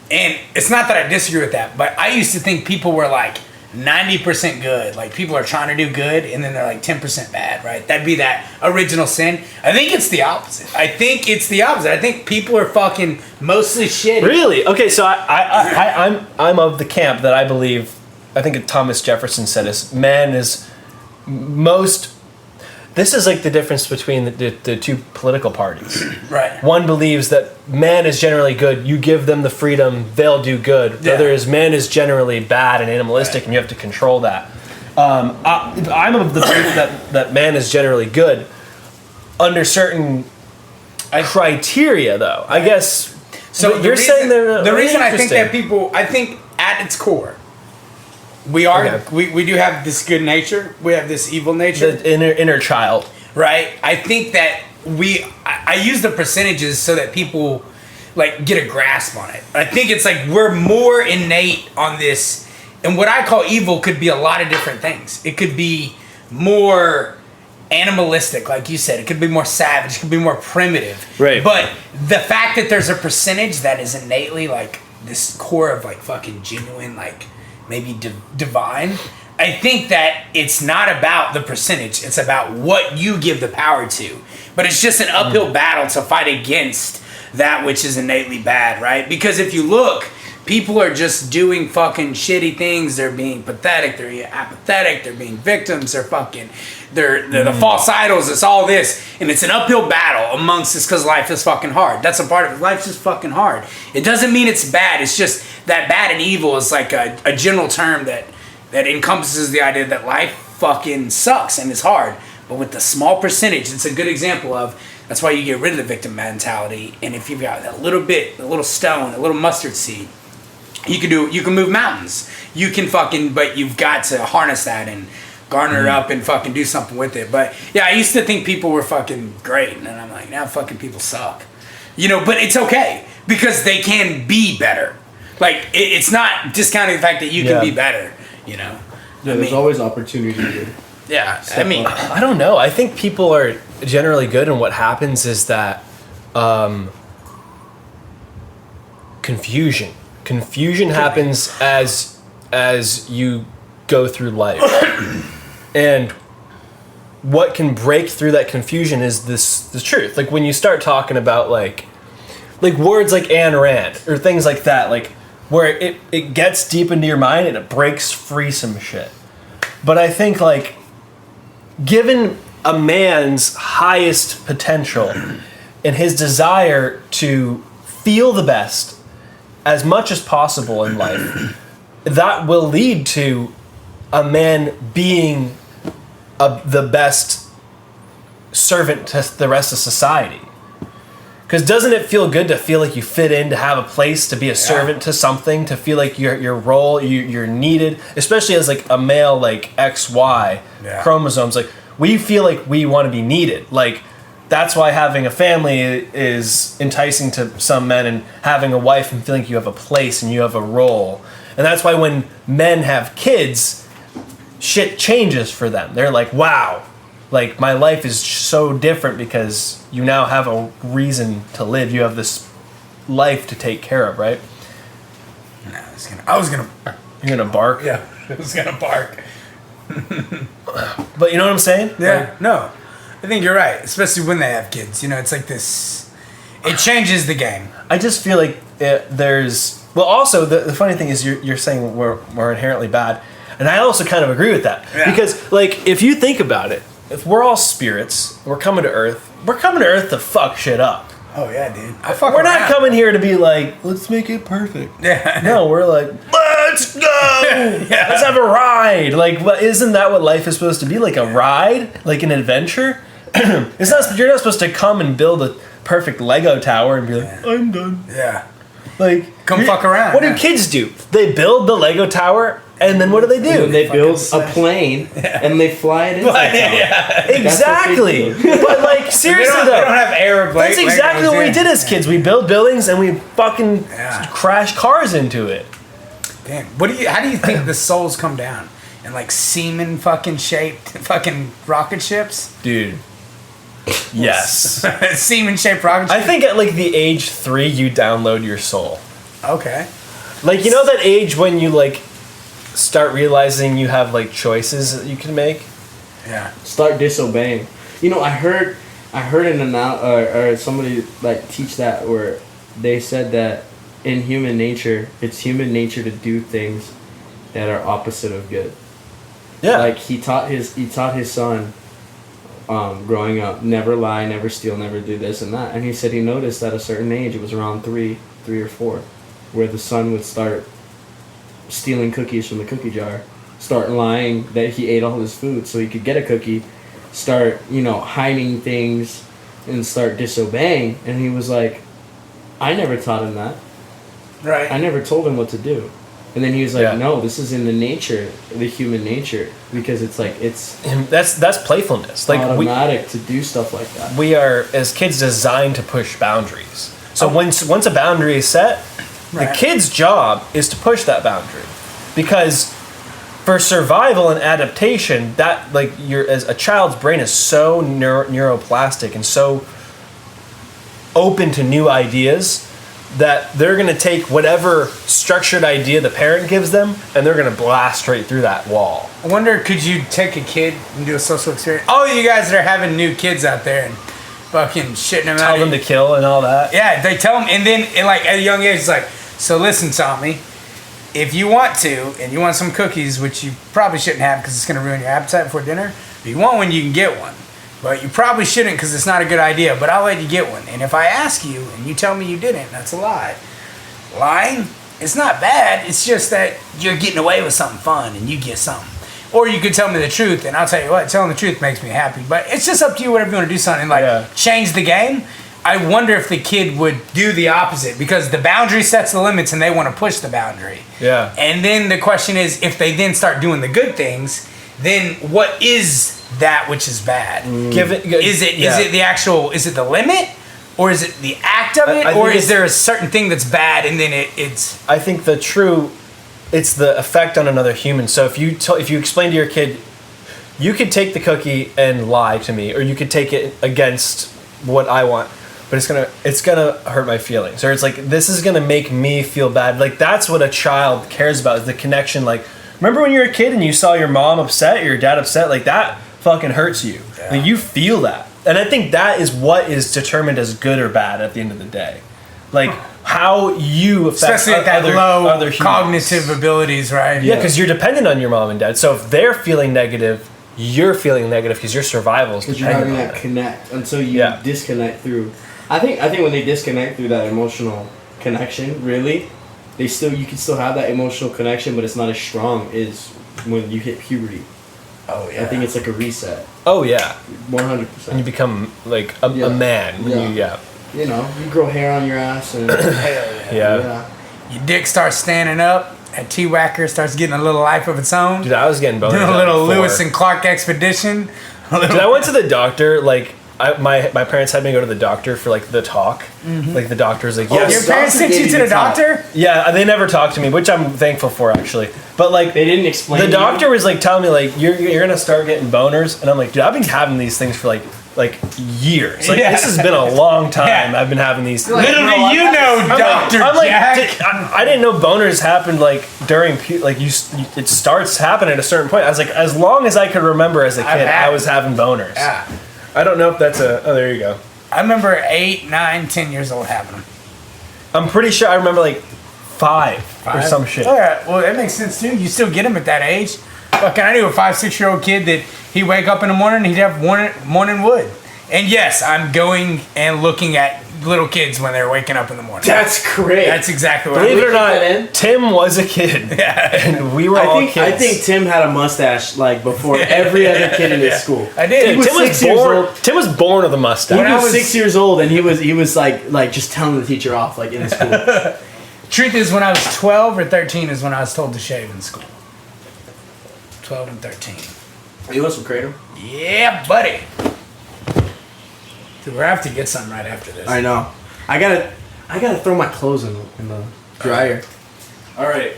and it's not that I disagree with that, but I used to think people were like 90% good. Like, people are trying to do good, and then they're like 10% bad, right? That'd be that original sin. I think it's the opposite. I think people are fucking mostly shitty. Really? Okay, so I'm of the camp that I believe, I think Thomas Jefferson said this, man is most... This is like the difference between the two political parties. Right. One believes that man is generally good. You give them the freedom, they'll do good. The other is man is generally bad and animalistic, and you have to control that. I'm of the belief that man is generally good under certain criteria, though. I guess. So you're saying they're the reason I think that people, I think at its core, we do have this good nature. We have this evil nature. The inner child. Right? I think that I use the percentages so that people like get a grasp on it. I think it's like we're more innate on this, and what I call evil could be a lot of different things. It could be more animalistic, like you said. It could be more savage. It could be more primitive. Right. But the fact that there's a percentage that is innately like this core of like fucking genuine, like maybe divine, I think that it's not about the percentage. It's about what you give the power to. But it's just an uphill battle to fight against that which is innately bad, right? Because if you look, people are just doing fucking shitty things. They're being pathetic. They're apathetic. They're being victims. They're the false idols. It's all this. And it's an uphill battle amongst this because life is fucking hard. That's a part of it. Life's just fucking hard. It doesn't mean it's bad. It's just that bad and evil is like a general term that encompasses the idea that life fucking sucks and is hard. But with the small percentage, it's a good example of, that's why you get rid of the victim mentality. And if you've got a little stone, a little mustard seed, you can move mountains. But you've got to harness that and garner it up and fucking do something with it. But yeah, I used to think people were fucking great, and then I'm like, now fucking people suck. But it's okay because they can be better. Like, it's not discounting the fact that you can be better, Yeah, there's always opportunity here. Yeah, I mean, I don't know. I think people are generally good, and what happens is that confusion happens as you go through life. And what can break through that confusion is the truth. Like when you start talking about like words like Ayn Rand or things like that, like where it gets deep into your mind and it breaks free some shit. But I think like given a man's highest potential and his desire to feel the best as much as possible in life, that will lead to a man being the best servant to the rest of society. Because doesn't it feel good to feel like you fit in, to have a place, to be a servant to something, to feel like your role, you're needed, especially as like a male, like XY chromosomes. Like we feel like we want to be needed. Like that's why having a family is enticing to some men, and having a wife and feeling like you have a place and you have a role. And that's why when men have kids, shit changes for them. They're like, wow, like my life is so different because you now have a reason to live. You have this life to take care of, right? No, I was gonna. You're gonna bark? Yeah, I was gonna bark. But you know what I'm saying? Yeah, like, no. I think you're right, especially when they have kids. It's like this. It changes the game. I just feel like there's. Well, also the funny thing is you're saying we're inherently bad, and I also kind of agree with that because like if you think about it, if we're all spirits, we're coming to Earth. We're coming to Earth to fuck shit up. Oh yeah, dude. We're not coming here to be like, let's make it perfect. Yeah. No, we're like, let's go. Let's have a ride. Like, isn't that what life is supposed to be? Like a ride, like an adventure. It's not. You're not supposed to come and build a perfect Lego tower and be like, I'm done. Yeah. Like, come fuck around. What do kids do? They build the Lego tower, and then what do? They build a plane, and they fly it into the tower. Yeah, exactly. But like, seriously though, they don't have airplanes. That's exactly what we did as kids. We built buildings, and we fucking crash cars into it. Damn. How do you think the souls come down? In like semen fucking shaped fucking rocket ships? Dude. Yes. Semen shaped rocket ships? I think at like the age 3 you download your soul. Okay. Like, you know that age when you like start realizing you have like choices that you can make. Yeah. Start disobeying. You know, I heard or somebody like teach that where they said that in human nature, it's human nature to do things that are opposite of good. Yeah. Like he taught his son, growing up, never lie, never steal, never do this and that. And he said he noticed at a certain age, it was around 3 or 4, where the son would start stealing cookies from the cookie jar, start lying that he ate all his food so he could get a cookie, start, hiding things and start disobeying. And he was like, I never taught him that. Right. I never told him what to do. And then he was like, Yeah. no, this is in the human nature, because it's like, it's That's playfulness. Like automatic to do stuff like that. we are, as kids, designed to push boundaries. So once a boundary is set, the Right. kid's job is to push that boundary, because for survival and adaptation, that like as a child's brain is so neuroplastic and so open to new ideas that they're going to take whatever structured idea the parent gives them and they're going to blast straight through that wall. I wonder, could you take a kid and do a social experiment? Oh, you guys that are having new kids out there and fucking shitting them out. Tell them to kill and all that. Yeah, they tell them, and then like at a young age, it's like, so listen, Tommy, if you want to, and you want some cookies, which you probably shouldn't have because it's going to ruin your appetite before dinner, if you want one, you can get one. But you probably shouldn't because it's not a good idea, but I'll let you get one. And if I ask you and you tell me you didn't, that's a lie. Lying, it's not bad. It's just that you're getting away with something fun and you get something. Or you could tell me the truth, and I'll tell you what, telling the truth makes me happy. But it's just up to you, whatever you want to do something. Like, change the game. I wonder if the kid would do the opposite, because the boundary sets the limits and they want to push the boundary. Yeah. And then the question is, if they then start doing the good things, then what is that which is bad? Is it the actual, is it the limit, or is it the act of it, or is there a certain thing that's bad and then it's? I think it's the effect on another human. So if you explain to your kid, you could take the cookie and lie to me, or you could take it against what I want, but it's gonna hurt my feelings, or it's like, this is gonna make me feel bad. Like, that's what a child cares about, is the connection. Like, remember when you were a kid and you saw your mom upset or your dad upset? Like, that fucking hurts you. Yeah. Like, you feel that. And I think that is what is determined as good or bad at the end of the day. Like, how you affect especially at that low humans. Cognitive abilities, right? Yeah, because you're dependent on your mom and dad. So if they're feeling negative, you're feeling negative because your survival is dependent on it. Because you're having that connect until you disconnect through. I think when they disconnect through that emotional connection, really, you can still have that emotional connection, but it's not as strong as when you hit puberty. Oh yeah. I think it's like a reset. Oh yeah. 100%. And you become like a man. You grow hair on your ass and yeah. Your dick starts standing up. That T-Whacker starts getting a little life of its own. Dude, I was getting boners. Doing a little Lewis and Clark expedition. Dude, I went to the doctor, like, my parents had me go to the doctor for, like, the talk. Mm-hmm. Like, the doctor's like, yes. Your parents sent you to the doctor? Yeah, they never talked to me, which I'm thankful for, actually. But, like, they didn't explain. The doctor was, like, telling me, like, you're going to start getting boners. And I'm like, dude, I've been having these things for, like years. Like, this has been a long time. I've been having these. Little do you know, Dr. Jack. I didn't know boners happened, like, during, like, it starts happening at a certain point. I was like, as long as I could remember as a kid, I was having boners. Yeah. I don't know if that's oh, there you go. I remember 8, 9, 10 years old having them. I'm pretty sure I remember, like, 5 or some shit. All right. Well, that makes sense, too. You still get them at that age. Fucking, I knew a 5-6-year-old kid that he'd wake up in the morning and he'd have morning wood. And yes, I'm going and looking at little kids when they're waking up in the morning. That's great. That's exactly what Believe it or not, Tim was a kid. Yeah. And we were all kids. I think Tim had a mustache like before every other kid in his school. I did. Tim was born with a mustache. He was 6 years old and he was like just telling the teacher off like in school. Truth is, when I was 12 or 13 is when I was told to shave in school. 12 and 13. You want some Kratom? Yeah, buddy. Dude, we're gonna have to get something right after this. I know. I gotta throw my clothes in the dryer. All right.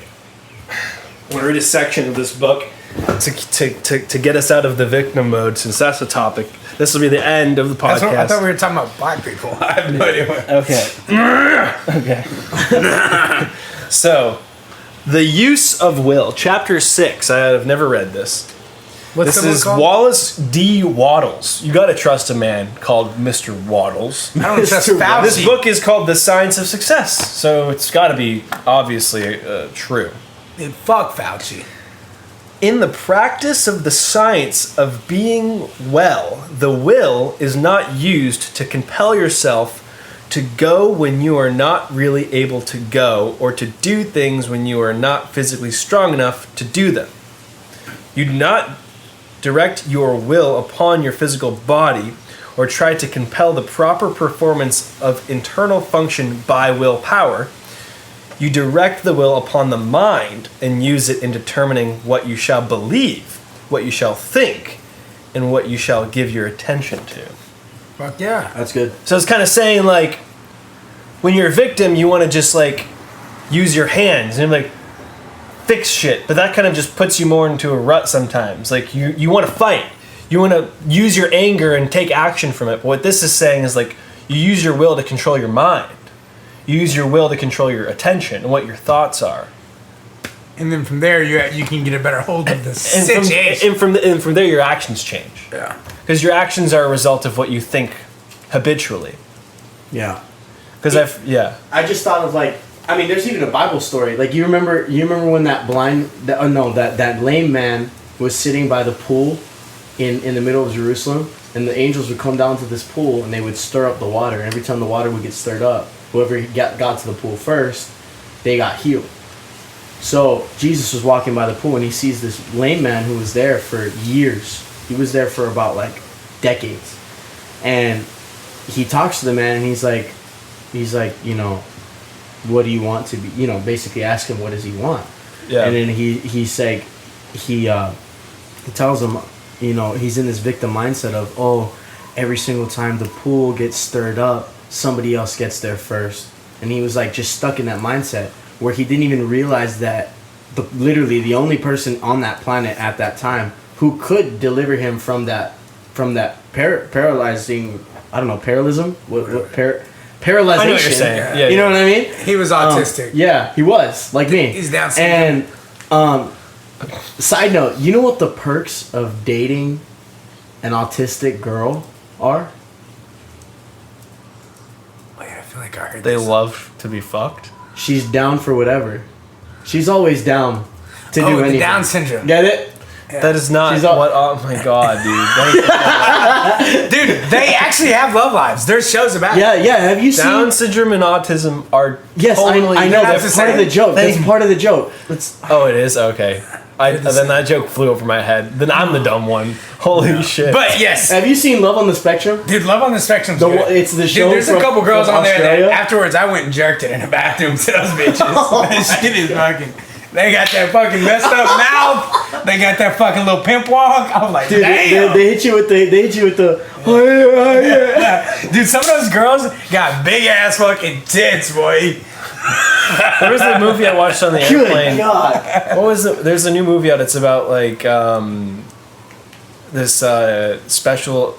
I'm gonna read a section of this book to get us out of the victim mode, since that's the topic. This will be the end of the podcast. I thought we were talking about black people. I have no idea. Okay. Okay. So, The Use of Will, Chapter 6. I have never read this. What's This the book is called? Wallace D. Wattles. You gotta trust a man called Mr. Wattles. I don't trust Mr. Fauci. This book is called The Science of Success, so it's gotta be obviously true. Dude, fuck Fauci. In the practice of the science of being well, the will is not used to compel yourself to go when you are not really able to go, or to do things when you are not physically strong enough to do them. You do not direct your will upon your physical body, or try to compel the proper performance of internal function by willpower. You direct the will upon the mind and use it in determining what you shall believe, what you shall think, and what you shall give your attention to. Fuck yeah. That's good. So it's kind of saying, like, when you're a victim, you want to just, like, use your hands and, like, fix shit. But that kind of just puts you more into a rut sometimes. Like, you want to fight. You want to use your anger and take action from it. But what this is saying is, like, you use your will to control your mind. You use your will to control your attention and what your thoughts are. And then from there, you can get a better hold of the And situation. from there, your actions change. Yeah. Because your actions are a result of what you think habitually. Yeah. Because I just thought of, like, I mean, there's even a Bible story. Like, you remember when that that lame man was sitting by the pool in the middle of Jerusalem, and the angels would come down to this pool and they would stir up the water, and every time the water would get stirred up, whoever got to the pool first, they got healed. So Jesus was walking by the pool and he sees this lame man who was there for years. He was there for about, like, decades. And he talks to the man and he's like, you know, what do you want to be? You know, basically ask him, what does he want? Yeah. And then he tells him, you know, he's in this victim mindset of, oh, every single time the pool gets stirred up, somebody else gets there first. And he was, like, just stuck in that mindset where he didn't even realize that literally the only person on that planet at that time who could deliver him from that paralyzing, I don't know, paralyzm? Paralyzation. I know what you're saying. Yeah, you know what I mean? He was autistic. Yeah, he was, like me. He's Down syndrome. And side note, you know what the perks of dating an autistic girl are? Wait, I feel like I heard They this. love to be fucked. She's down for whatever. She's always down to do the anything. Down syndrome. Get it? That is not She's all- what. Oh my god, dude. That Dude, they actually have love lives. There's shows about it. Yeah. Have you is, Down seen? syndrome and autism are Yes, totally. I know. That's That's the part of same the joke. That's thing. part of the joke. Let's. Oh, it is okay. Then that joke flew over my head. Then I'm the dumb one. Holy shit! But yes. Have you seen Love on the Spectrum? Dude, Love on the Spectrum's The good. one- it's the show Dude, there's from- a couple girls from on there Australia? that afterwards I went and jerked it in a bathroom to those bitches. Oh That shit is fucking. They got that fucking messed up mouth. They got that fucking little pimp walk. I was like, Dude, damn. they hit you with the. Dude, some of those girls got big ass fucking tits, boy. There was the movie I watched on the Good airplane. God. What was it? There's a new movie out. It's about like this special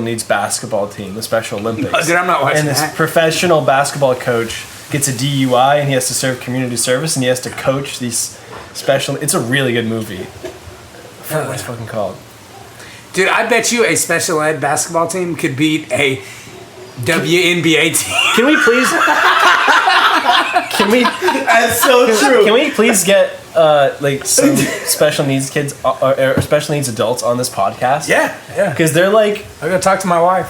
needs basketball team, the Special Olympics. Oh, dude, I'm not watching And this that. professional basketball coach gets a DUI and he has to serve community service and he has to coach these special. It's a really good movie. I forgot what it's fucking called. Dude, I bet you a special ed basketball team could beat a WNBA team. Can we please? Can we? That's so true. Can we please get like some special needs kids or special needs adults on this podcast? Yeah. Because they're like, I'm gonna talk to my wife.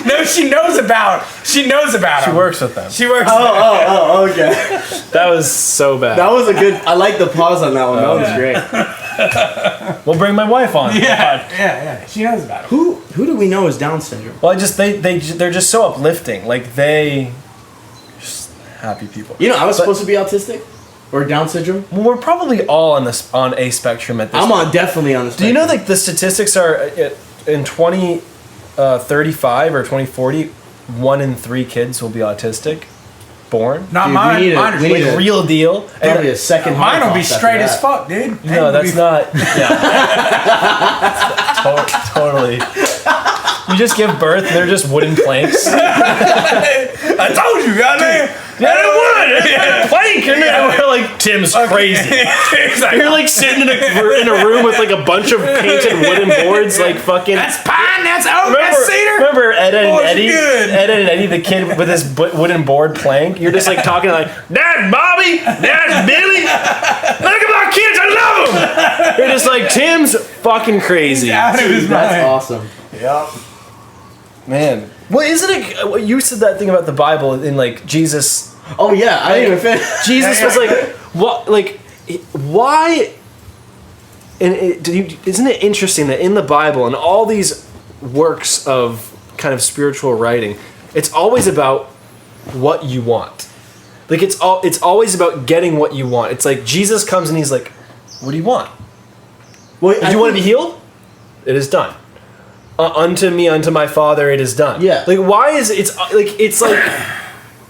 No, she knows about she them. works with them. She works. Oh, okay. That was so bad. That was a good. I like the pause on that one. That was great. We'll bring my wife on. Yeah. She knows about it. Who do we know is Down syndrome? Well, they're just so uplifting. Like they, just happy people. You know, I was supposed to be autistic or Down syndrome. Well, we're probably all on a spectrum at this. I'm definitely on the Do you know like the statistics are in 2035 or 2040, 1 in 3 kids will be autistic, born. Not Dude, mine. we need Mine a- are we need straight. a- Real deal. Probably a second. Mine will be Holocaust after straight as that. fuck, dude. No, that's not. Yeah. Totally. You just give birth and they're just wooden planks. I told you, goddamn. Yeah, it would. Plank, and we're like, Tim's crazy. You're like sitting in a room with like a bunch of painted wooden boards, like fucking. That's pine. That's oak. That's cedar. Remember Edda and Eddie? Good. Edda and Eddie, the kid with his wooden board plank. You're just like talking like, "That's Bobby. That's Billy. Look at my kids. I love them." You're just like, Tim's fucking crazy. He's out of his mind. That's awesome. Yep. Man. Well, isn't it? You said that thing about the Bible in like Jesus. Oh yeah, I didn't even finish. Jesus was like, what? Like, why? And isn't it interesting that in the Bible and all these works of kind of spiritual writing, it's always about what you want. Like it's always about getting what you want. It's like Jesus comes and he's like, "What do you want? Well, Do you want to be healed? It is done. Unto me, unto my Father, it is done." Yeah. Like, why is it's like.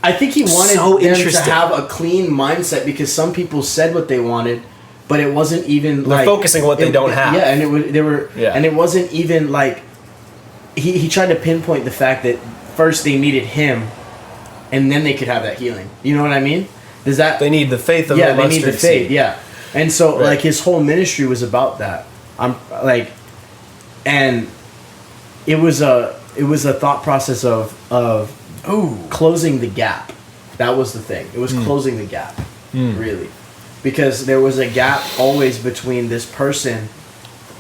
I think he wanted So them to interesting. have a clean mindset because some people said what they wanted, but it wasn't even They're like focusing on what they don't have. Yeah, and Yeah. and it wasn't even like he tried to pinpoint the fact that first they needed him, and then they could have that healing. You know what I mean? Does that They need the faith of yeah, a they mustard need the faith. seed. Yeah, and so Right. like his whole ministry was about that. I'm like, and it was a thought process of closing the gap. That was the thing. It was closing the gap, really, because there was a gap always between this person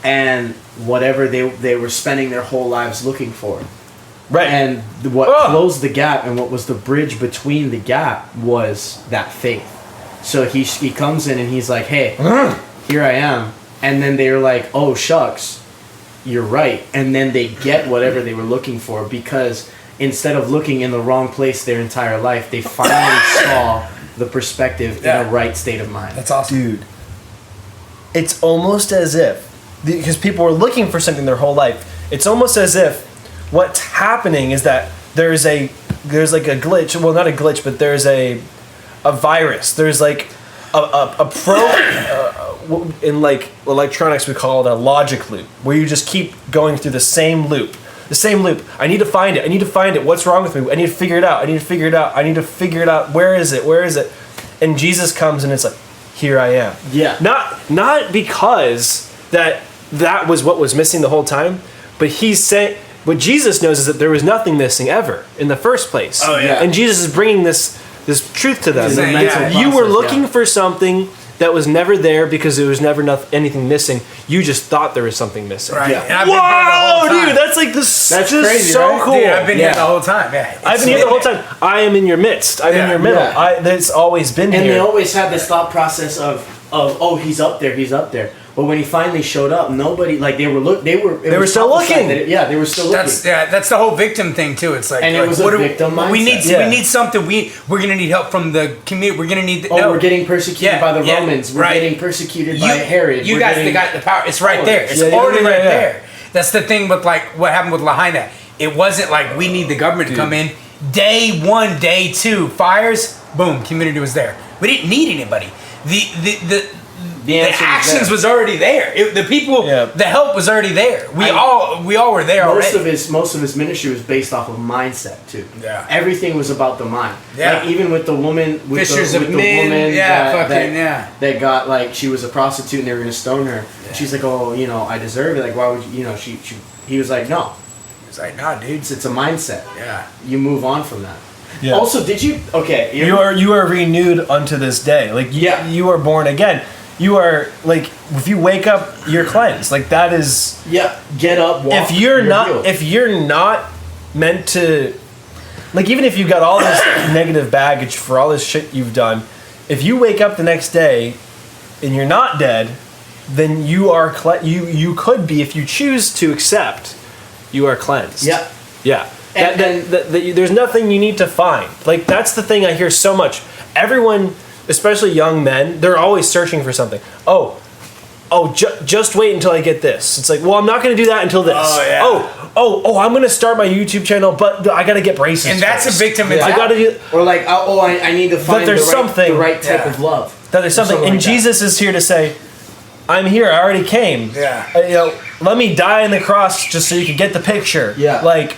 and whatever they were spending their whole lives looking for. Right. And what closed the gap and what was the bridge between the gap was that faith. So he comes in and he's like, "Hey, here I am," and then they're like, "Oh shucks, you're right," and then they get whatever they were looking for because instead of looking in the wrong place their entire life, they finally saw the perspective in a right state of mind. That's awesome. Dude, it's almost as if, because people were looking for something their whole life, it's almost as if what's happening is that there's like a glitch, well not a glitch, but there's a virus, there's like in like electronics we call it a logic loop, where you just keep going through the same loop. I need to find it. What's wrong with me? I need to figure it out. Where is it? And Jesus comes and it's like, here I am. Yeah. Not because that was what was missing the whole time, but he's saying, what Jesus knows is that there was nothing missing ever in the first place. Oh, yeah. And Jesus is bringing this truth to them. It's a mental You were process, looking yeah. for something that was never there because there was never anything missing. You just thought there was something missing. Right. Yeah. And I've been here the whole Whoa, time. dude, that's like this. That's just crazy, so right? cool. Dude, I've been here Yeah. the whole time. Yeah. I've been here the whole time. I am in your midst. I'm in Yeah. your middle. Yeah. That's always been And here. they always had this thought process of oh he's up there. But when he finally showed up, nobody like they were still looking. They were still looking. That's the whole victim thing too. It's like, And it was a what do victim we need. mindset. We need something. We're gonna need help from the community. We're gonna need. We're getting persecuted Yeah, by the yeah, Romans. We're right. getting persecuted by Herod. You We're guys getting- got the power. It's right there. It's Yeah, already yeah, right yeah. there. That's the thing with like what happened with Lahaina. It wasn't like we need the government to come in. Day 1, day 2, fires. Boom, community was there. We didn't need anybody. The answer was actions there. was already there. The people, Yeah. the help was already there. We all were there most already. of his ministry was based off of mindset too. Yeah. Everything was about the mind. Yeah. Like even with the woman with Fishers the, of with the men, woman yeah, that, fucking, yeah. that got like she was a prostitute and they were gonna stone her. Yeah. She's like, "Oh, I deserve it. Like why would you she he was like, "No. It's like, nah, dude. It's a mindset. Yeah. You move on from that." Yeah. Also, did you okay, You are renewed unto this day. Like you are born again. You are like, if you wake up, you're cleansed. Like that is. yeah, get up, walk. If you're healed. not meant to, like even if you've got all this negative baggage for all this shit you've done, if you wake up the next day and you're not dead, then you are you could be, if you choose to accept, you are cleansed. Yeah. Yeah. And- There's nothing you need to find. Like that's the thing I hear so much. Everyone, especially young men, they're always searching for something. Just wait until I get this. It's like, well, I'm not going to do that until this. Oh, yeah. I'm going to start my YouTube channel, but I got to get braces. And that's first. a victim I mentality. got to do. or like I need to find there's the right type Yeah. of love. That there's something, and like that. Jesus is here to say, "I'm here. I already came. Yeah. Let me die on the cross just so you can get the picture. Yeah. Like,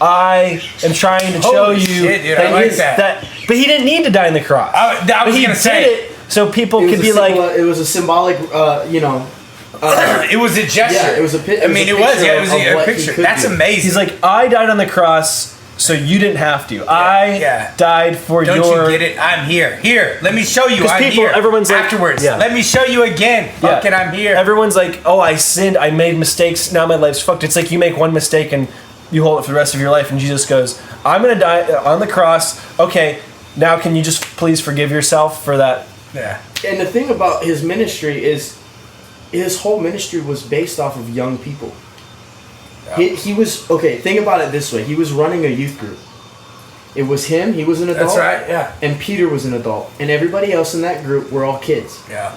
I am trying to show you shit, dude, I like that. But he didn't need to die on the cross. I was gonna say it so people could be like, it was a symbolic, it was a gesture. Yeah, it was a I mean, it was a picture. That's amazing. he's like, I died on the cross, so you didn't have to. I died for Don't your. you get it? I'm here. Here, let me show you. 'Cause I'm people- here. everyone's like- afterwards. yeah. Let me show you again. Fuck it, I'm here. Everyone's like, oh, I sinned. I made mistakes. Now my life's fucked. It's like you make one mistake and you hold it for the rest of your life. And Jesus goes, I'm gonna die on the cross. Okay, now can you just please forgive yourself for that? Yeah. And the thing about his ministry is, his whole ministry was based off of young people. Yeah. He was, okay, think about it this way. He was running a youth group. It was him, he was an adult. That's right, yeah. And Peter was an adult. And everybody else in that group were all kids. Yeah.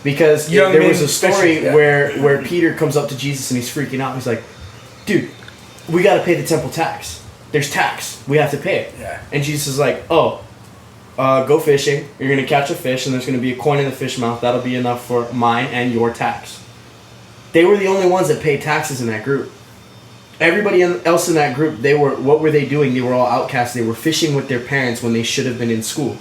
Because Young there men was a story especially, yeah. where Peter comes up to Jesus and he's freaking out. He's like, dude, we got to pay the temple tax. There's tax. We have to pay it. Yeah. And Jesus is like, go fishing. You're going to catch a fish and there's going to be a coin in the fish mouth. That'll be enough for mine and your tax. They were the only ones that paid taxes in that group. Everybody else in that group, what were they doing? They were all outcasts. They were fishing with their parents when they should have been in school.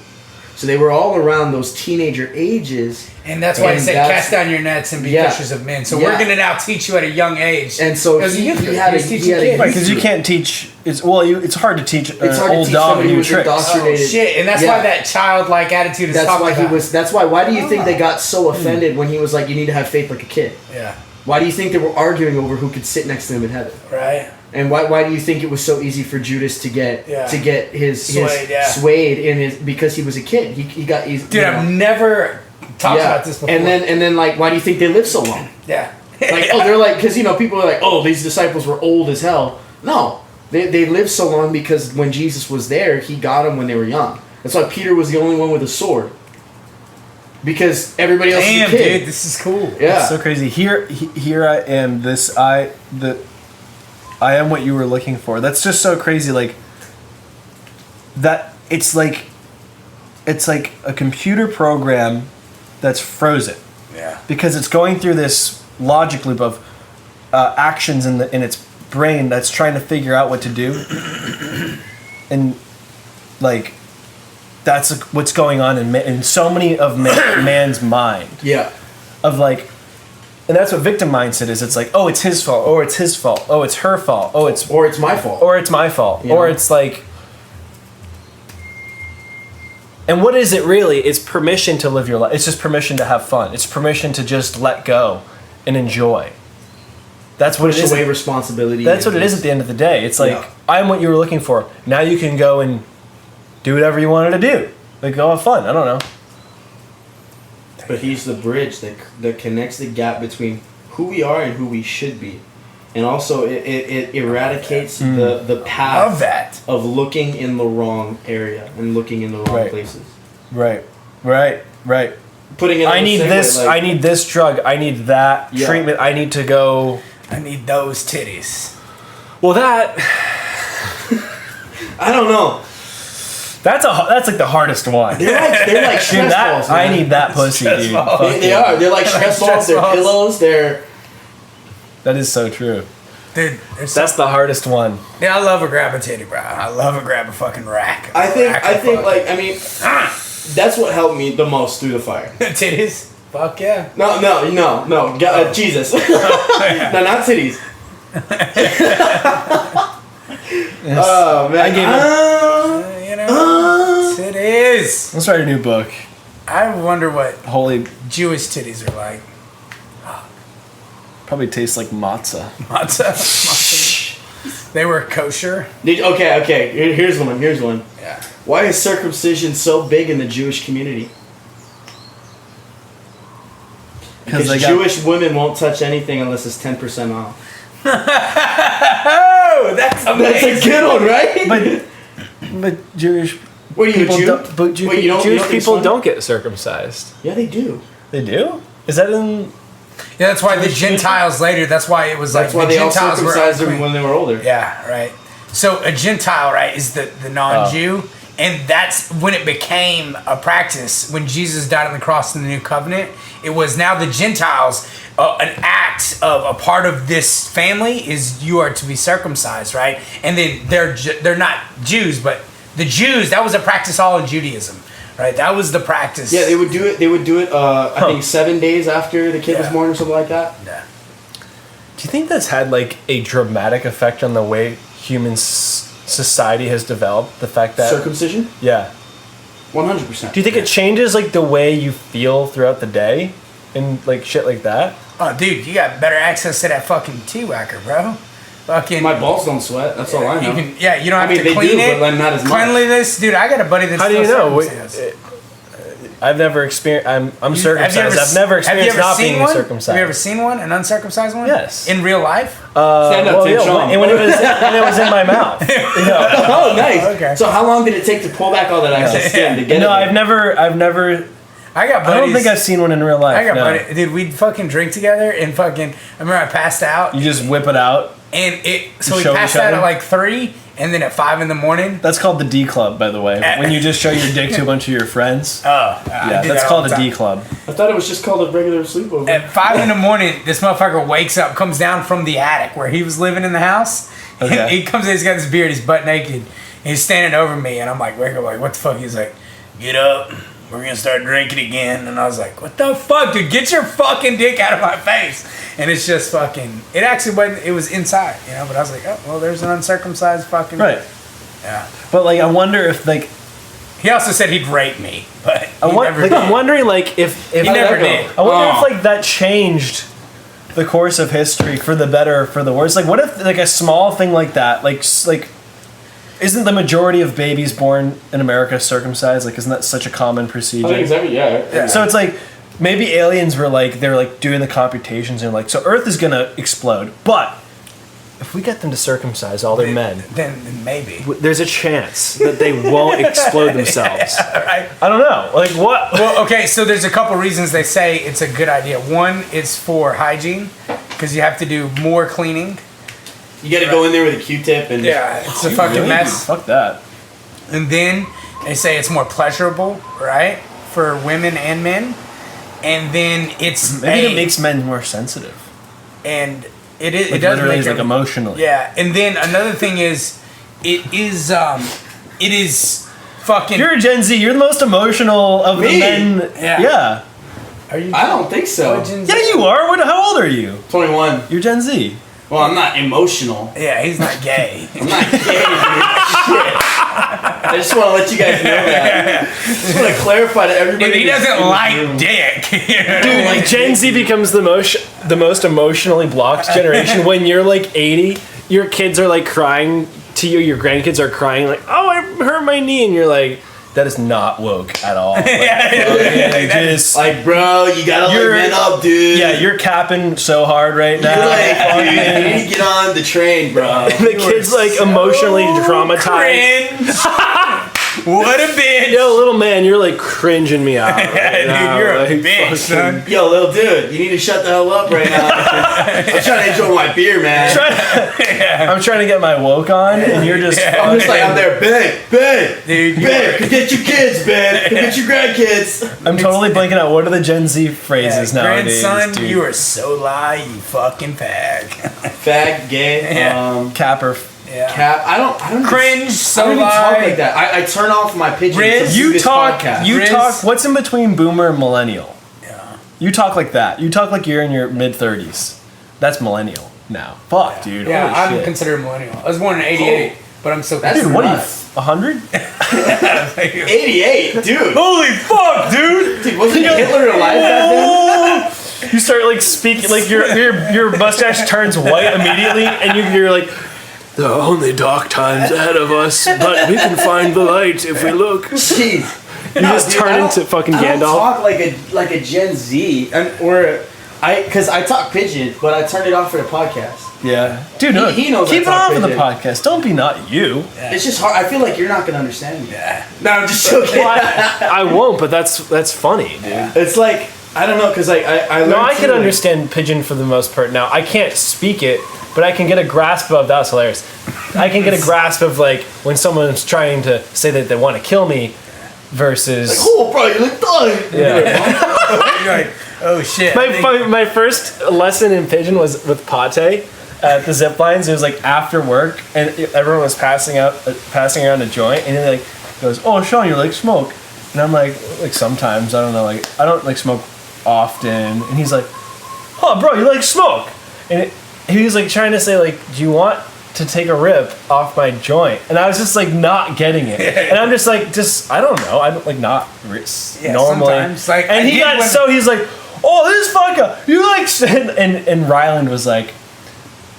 So they were all around those teenager ages. And that's why he said, cast down your nets and be fishers of men. So we're going to now teach you at a young age. And so he had a because you can't teach. It's hard to teach an old dog new tricks. Oh shit! And that's why that childlike attitude is. That's why. Why do you think they got so offended when he was like, "You need to have faith like a kid"? Yeah. Why do you think they were arguing over who could sit next to him in heaven? Right. And why do you think it was so easy for Judas to get his swayed in his, because he was a kid? He got Dude, I've never talked about this before. And then like, why do you think they lived so long? Yeah. Like, they're like, because people are like, these disciples were old as hell. No, they lived so long because when Jesus was there, he got them when they were young. That's why Peter was the only one with a sword. Because everybody else is a kid. Dude, this is cool. Yeah, it's so crazy. Here I am. I am what you were looking for. That's just so crazy. Like that. It's like a computer program that's frozen. Yeah. Because it's going through this logic loop of actions in its brain that's trying to figure out what to do, and like. That's what's going on in so many of man's mind. Yeah. Of like, and that's what victim mindset is. It's like, oh, it's his fault. Or it's his fault. Oh, it's her fault. Oh, it's my fault. Or it's my fault. You know? Or it's like, and what is it really? It's permission to live your life. It's just permission to have fun. It's permission to just let go and enjoy. That's what it is. Push away responsibility. That's what it is at the end of the day. It's like, I'm what you were looking for. Now you can go and do whatever you wanted to do. Like, go have fun. I don't know. But he's the bridge that connects the gap between who we are and who we should be. And also, it eradicates the path of looking in the wrong area and looking in the wrong places. Right. Putting it. I need this. I need this drug. I need that treatment. I need to go. I need those titties. Well, that. I don't know. That's like the hardest one. They're like stress balls. Man. I need that pussy, dude. They are. They're like stress balls. They're pillows. That is so true. Dude, that's the hardest one. Yeah, I love a grab a titty, bro. I love a grab a fucking rack. I think that's what helped me the most through the fire. Titties? Fuck yeah. No. God, Jesus. No, not titties. Yes. Oh man, titties. Let's write a new book. I wonder what holy Jewish titties are like. Probably tastes like matzah. They were kosher. Okay. Here's one. Yeah. Why is circumcision so big in the Jewish community? Because Jewish women won't touch anything unless it's 10% off. Oh, that's amazing. That's a good one, right? But Jewish Jewish people don't get circumcised. Yeah, they do. They do? Is that in? Yeah, that's why the Gentiles later. That's why it was like the Gentiles all circumcised them when they were older. Yeah, right. So a Gentile, right, is the non-Jew, and that's when it became a practice. When Jesus died on the cross in the New Covenant, it was now the Gentiles an act of a part of this family is you are to be circumcised, right? And then they're not Jews, but the Jews, that was a practice all in Judaism, right? That was the practice. Yeah, they would do it. They would do it. I think 7 days after the kid was born or something like that. Yeah. Do you think that's had like a dramatic effect on the way human society has developed? The fact that Circumcision? Yeah. 100%. Do you think it changes like the way you feel throughout the day and like shit like that? Oh, dude, you got better access to that fucking T-Whacker, bro. Fucking. My balls don't sweat. That's all I know. You don't have to they clean do, it. but not as much. Cleanliness, dude. I got a buddy that's. How do you know? circumcised. I've never experienced. I'm circumcised. I've never experienced not being circumcised. Have you ever seen one? An uncircumcised one? Yes. In real life? Stand up, Tim, show 'em. and when it was in my mouth. Oh, nice. Okay. So how long did it take to pull back all that excess skin to get it? No, I've never. I got buddies. I don't think I've seen one in real life. I got buddies. Dude, we'd fucking drink together and fucking. I remember I passed out. You just whip it out. And so we show passed each out other? at like 3, and then at 5 in the morning. That's called the D Club, by the way. When you just show your dick to a bunch of your friends. Yeah, That's called a D Club. I thought it was just called a regular sleepover. At 5 in the morning, this motherfucker wakes up, comes down from the attic where he was living in the house. Okay. And he comes in, he's got this beard, he's butt naked. And he's standing over me, and I'm like, wake up, like, what the fuck? He's like, get up, we're gonna start drinking again. And I was like, what the fuck, dude? Get your fucking dick out of my face. And it's just fucking, it actually wasn't, it was inside, you know? But I was like, oh, well, there's an uncircumcised fucking. Right. Yeah. But like, I wonder if like. He also said he'd rape me, but I'm wondering like if he never did. I wonder if like that changed the course of history for the better or for the worse. Like, what if like a small thing like that, like isn't the majority of babies born in America circumcised? Like, isn't that such a common procedure? I think yeah. So it's like maybe aliens were like they're like doing the computations and like so Earth is gonna explode, but if we get them to circumcise all their men, then maybe there's a chance that they won't explode themselves. Yeah, right. I don't know. Like what? Well, okay, so there's a couple reasons they say it's a good idea. One, it's for hygiene because you have to do more cleaning. You got to go in there with a Q-tip and it's a fucking mess. Fuck that. And then they say it's more pleasurable, right, for women and men. And then it's maybe it makes men more sensitive. And it is. Like it does literally make like emotionally. Yeah, and then another thing is, it is fucking. You're a Gen Z. You're the most emotional of Me? the men. Yeah. Are you? I don't think so. Yeah, you are. How old are you? 21. You're Gen Z. Well, I'm not emotional. Yeah, he's not gay. I'm not gay, dude. Shit. I just want to let you guys know that. I just want to clarify to everybody. Dude, he doesn't like dick. Dude, like Gen Z becomes the most emotionally blocked generation. When you're like 80, your kids are like crying to you. Your grandkids are crying like, "Oh, I hurt my knee," and you're like, "That is not woke at all." Like, bro, you gotta man up, dude. Yeah, you're capping so hard right now. You're like, dude, you need to get on the train, bro. The kid's like emotionally traumatized. Cringe. What a bitch. Yo, little man, you're like cringing me out. Right Dude, now. you're like, a bitch, son. Yo, little dude, you need to shut the hell up right now. I'm trying to enjoy my beer, man. I'm trying to get my woke on, and you're just. I'm just like, I'm there, babe, Dude, come get your kids, babe, come get your grandkids. I'm totally blanking out. What are the Gen Z phrases nowadays? Grandson, dude? you are so lie, you fucking fag. Fag, gay, Capper. Yeah. cap. I don't Cringe, I so don't even talk lie. like that. I turn off my pigeon. Riz, to do this podcast. You Riz. talk. What's in between boomer and millennial? Yeah. You talk like that. You talk like you're in your mid 30s. That's millennial now. Fuck, dude. Yeah, Holy I'm shit. considered a millennial. I was born in '88, but I'm so. That's Dude, what are you? nuts. 100? 88, dude. Holy fuck, dude! Dude, wasn't Hitler alive back then? You start like speaking like your mustache turns white immediately, and you're like, "The only dark times ahead of us, but we can find the light if we look." Jeez. You just turn into fucking I don't Gandalf. talk like a Gen Z, because I talk pigeon, but I turned it off for the podcast. Yeah, dude, no, He knows keep it I talk off of the pigeon. podcast. Don't be not you. It's just hard. I feel like you're not gonna understand me. Yeah. No, I'm just joking. Well, I won't, but that's funny, dude. It's like I don't know, because I No, I learned can too, understand pigeon for the most part. Now, I can't speak it, but I can get a grasp of that was hilarious. I can get a grasp of like when someone's trying to say that they want to kill me versus oh, bro, you look dying. yeah. You're like, Oh shit. My first lesson in pigeon was with Pate at the zip lines. It was like after work, and everyone was passing around a joint, and he like goes, "Oh, Sean, you like smoke?" And I'm like sometimes, I don't know, like I don't like smoke often. And he's like, "Oh, bro, you like smoke?" And he was like trying to say like, "Do you want to take a rip off my joint?" And I was just like not getting it. And I'm just like, I don't know. I don't like not normally. Sometimes, like, and he got he's like, "Oh, this fucker, you like," and Ryland was like,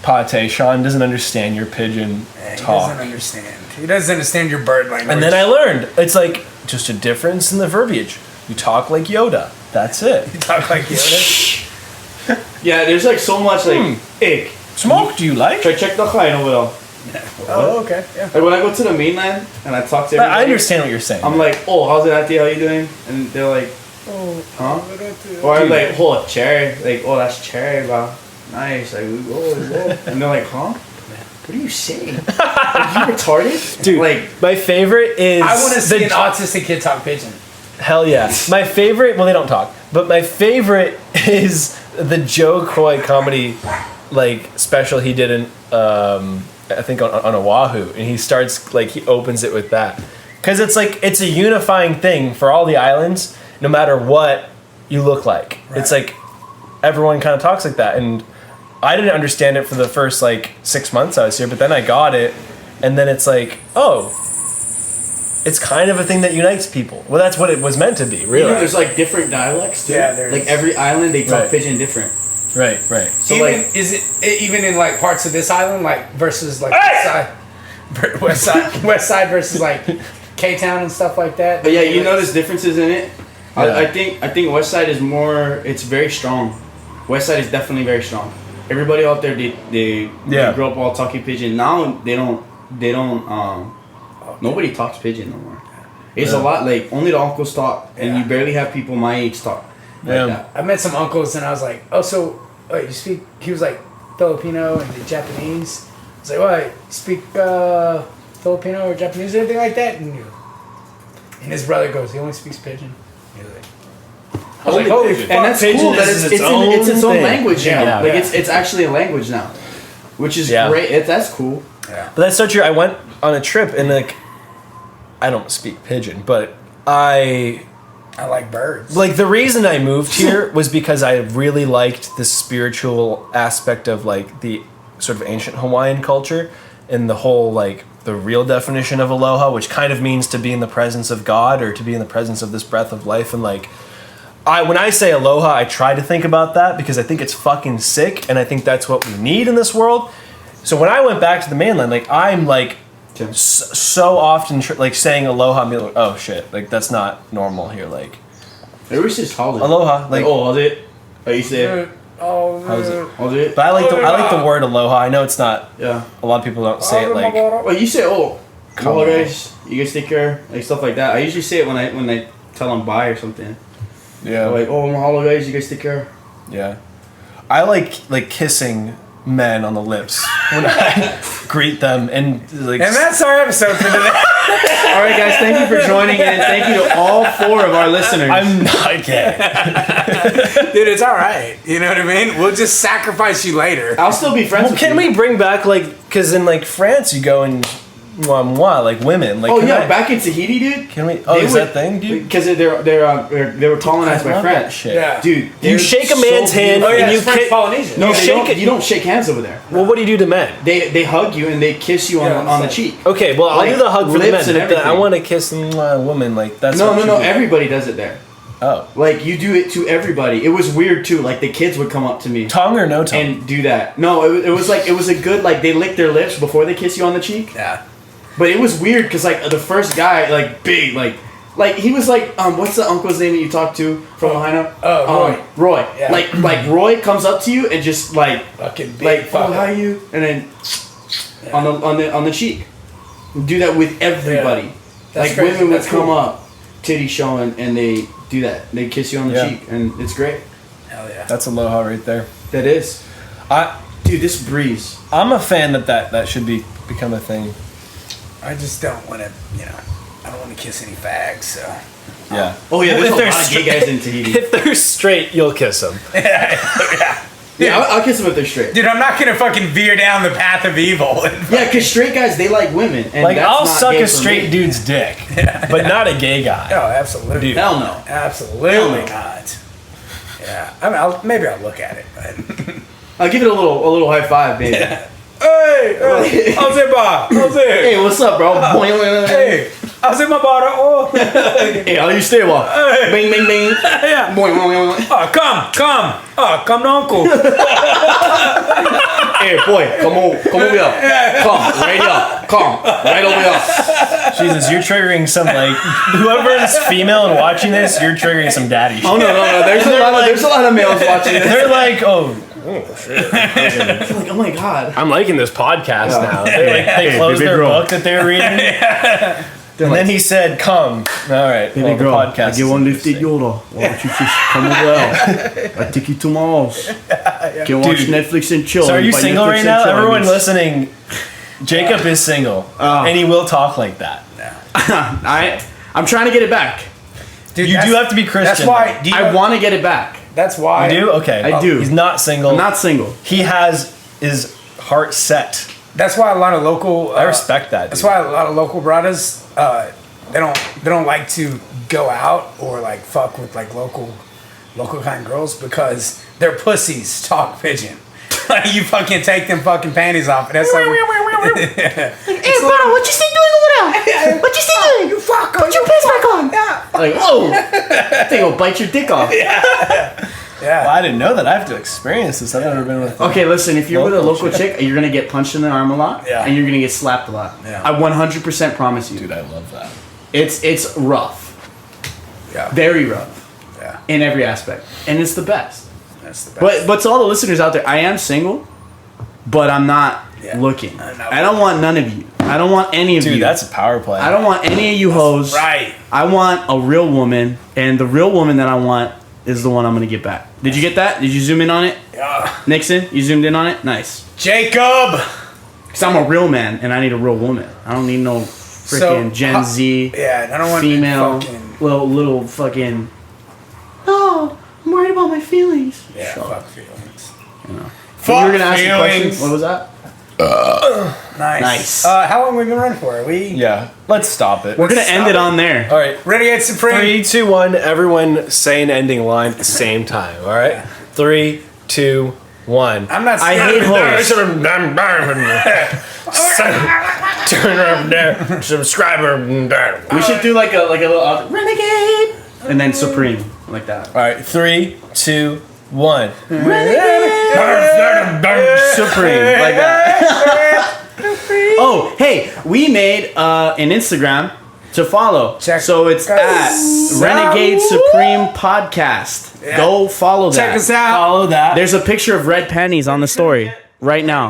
"Pate, Sean doesn't understand your pigeon talk. He doesn't understand. He doesn't understand your bird language." And then I learned it's like just a difference in the verbiage. You talk like Yoda. That's it. You talk like Yoda. Yeah, there's like so much like ick. Smoke? Do you like? Check the line over there. Oh, okay. Yeah. Like when I go to the mainland and I talk to everybody, I understand what you're saying. I'm like, "Oh, how's it, auntie? How you doing?" And they're like, Oh, "Huh?" Or I'm like, "Oh, cherry." Like, "Oh, that's cherry, bro. Nice." Like, "Oh." And they're like, "Huh? What are you saying? Are you retarded?" Dude, like, my favorite is I want to see an autistic kid talk pigeon. Hell yeah. My favorite, well, they don't talk, but my favorite is the Joe Coy comedy like special he did in I think on Oahu, and he starts like he opens it with that because it's like it's a unifying thing for all the islands, no matter what you look like. Right. It's like everyone kind of talks like that, and I didn't understand it for the first like 6 months I was here, but then I got it, and then it's like, oh, it's kind of a thing that unites people. Well, that's what it was meant to be, really. You know, there's like different dialects too. Yeah, there's like every island they talk right. Pigeon different. Right. So even, like, is it even in like parts of this island, like versus like west side versus like K-Town and stuff like that? But yeah, you notice differences in it. Yeah. I think West Side is more. It's very strong. West Side is definitely very strong. Everybody out there, they grew up all talking Pigeon. Now they don't. Nobody talks Pigeon no more. It's a lot like only the uncles talk, and you barely have people my age talk. Like I met some uncles and I was like, "Oh, so you speak?" He was like Filipino and Japanese. I was like, "What? You speak Filipino or Japanese or anything like that?" And his brother goes, "He only speaks Pigeon." I was like, "Holy fuck!" And that's Pigeon cool. That is it's its own thing. language now. Yeah. Like it's actually a language now, which is great. That's cool. Yeah. But that's so true. I went on a trip and like, I don't speak Pigeon, but I like birds. like the reason I moved here was because I really liked the spiritual aspect of like the sort of ancient Hawaiian culture and the whole like the real definition of aloha, which kind of means to be in the presence of God or to be in the presence of this breath of life. And like, when I say aloha, I try to think about that because I think it's fucking sick and I think that's what we need in this world. So when I went back to the mainland, like I'm like so often like saying aloha, and be like, oh shit, like that's not normal here. Like, It was just how's it? Aloha, like how's it? How you say it? how's it? How's it? But I like the word aloha. I know it's not. Yeah. A lot of people don't say it like. Well, you say aloha, on. guys. You guys take care, like stuff like that. I usually say it when I tell them bye or something. Yeah. Like, oh, mahalo, guys. You guys take care. Yeah. I like kissing men on the lips when I greet them and like. And that's our episode for today. All right, guys. Thank you for joining in. Thank you to all 4 of our listeners. I'm not gay. Dude, it's all right. You know what I mean? We'll just sacrifice you later. I'll still be friends Well, with can you. we bring back like because in like France you go and moi like women like. Oh can yeah, I- back in Tahiti, dude. Can we? Oh, is that thing, dude? Because they were colonized I by love that French. shit. Yeah. Dude, You they're shake a so man's hand beautiful. Oh yeah, and you it's French kick. Polynesian. No, You they shake don't, it- you don't shake hands over there. Well, what do you do to men? They hug you and they kiss you on the cheek. Okay, well I'll Like, do the hug for the men. lips and but I everything. want to kiss a woman like that's. No, what no, you no. do. Everybody does it there. Oh, Like you do it to everybody. It was weird too. Like the kids would come up to me tongue or no tongue? and do that. No, it was like it was a good like they lick their lips before they kiss you on the cheek. Yeah. But it was weird because like the first guy like big like he was like what's the uncle's name that you talked to from Lahaina? Roy. Roy. Yeah. Like Roy comes up to you and just like Fucking big like oh fucker. how are you and then on the cheek. Do that with everybody. That's Like crazy. women would That's come cool. up, titty showing, and they do that. They kiss you on the Yeah. cheek, and it's great. Hell yeah. That's aloha right there. That is, dude. This breeze. I'm a fan that should become a thing. I just don't want to, I don't want to kiss any fags, so. Yeah. Oh yeah, there's If a they're lot of gay straight- guys in Tahiti. If they're straight, you'll kiss them. Yeah, I'll kiss them if they're straight. Dude, I'm not gonna fucking veer down the path of evil. Yeah, because straight guys, they like women. And Like, that's I'll not suck gay a for straight me. dude's dick, but not a gay guy. No, absolutely. Dude. Hell no. Absolutely Hell no. not. Yeah, I mean, maybe I'll look at it, but I'll give it a little high five, baby. hey, how's it, bar? How's it? Hey, what's up, bro? Hey, how's it, my bar? Oh, Hey, how you stay, well? Hey. Bing, bing, bing. yeah. Boing, boing, boing. Oh, come. Oh, come to uncle. Hey, boy, come over here. Come, right here. Come, right over here. Jesus, you're triggering some, like, whoever's female and watching this, you're triggering some daddy shit. Oh no. There's a lot of males watching this. They're like, oh shit. Like, oh my god. I'm liking this podcast Yeah. now. They closed baby their girl. book that they were reading. And then he said, come. All right. Baby well, the girl, podcast I get is one lifted interesting. Yoda. Why don't you just come over there? I take you to my house. Can watch Dude. Netflix and chill. So are you By single Netflix right and now? chill, I Everyone mean- listening, Jacob is single. Oh. And he will talk like that. I'm trying to get it back. Dude, You do that's- have to be Christian. That's why. Do you I want to get it back. That's why. You do? Okay. I do. He's not single. I'm not single. He has his heart set. That's why a lot of local. I respect that. That's dude. why a lot of local brothers, they don't like to go out or like fuck with like local kind of girls because their pussies talk pigeon. Like you fucking take them fucking panties off, and that's like. Hey, bro, what you still doing over there? What you still doing? You fuck. Put your pants back on. Like, whoa, that thing will bite your dick off. Well, I didn't know that. I have to experience this. I've never been with. Okay, listen, if you're with a Local local chick, you're gonna get punched in the arm a lot, Yeah. and you're gonna get slapped a lot. Yeah. I 100% promise you. Dude, I love that. It's rough, Yeah. very rough Yeah. in every aspect, and it's the best. That's the best. But to all the listeners out there, I am single, but I'm not Yeah. looking. I'm not I don't want none of you. I don't want any of Dude, you. that's a power play. I don't want any of you hoes. right. I want a real woman, and the real woman that I want is the one I'm gonna get back. Did you get that? Did you zoom in on it? Nixon, you zoomed in on it? Nice. Jacob. Because I'm a real man, and I need a real woman. I don't need no freaking Gen Z, Yeah, I don't want female, Fucking, little fucking... No, I'm worried about my feelings. yeah, Shut up. fuck feelings. You know. Fuck You were gonna ask a question? feelings. What was that? Nice. Nice. How long have we been running for? Are we Yeah. Let's stop it. We're gonna end it on there. All right. Renegade Supreme? 3, 2, 1. Everyone say an ending line at the same time. All right. 3, 2, 1. I'm not I scared hate of hoes. Turn up there. Subscriber. We should do like a little renegade, and then supreme like that. All right. 3, 2, 1. Supreme like that. Oh, hey, we made an Instagram to follow. Check so it's us at out. Renegade Supreme Podcast. Yeah. Go follow that. Check us out. Follow that. There's a picture of red panties on the story right now.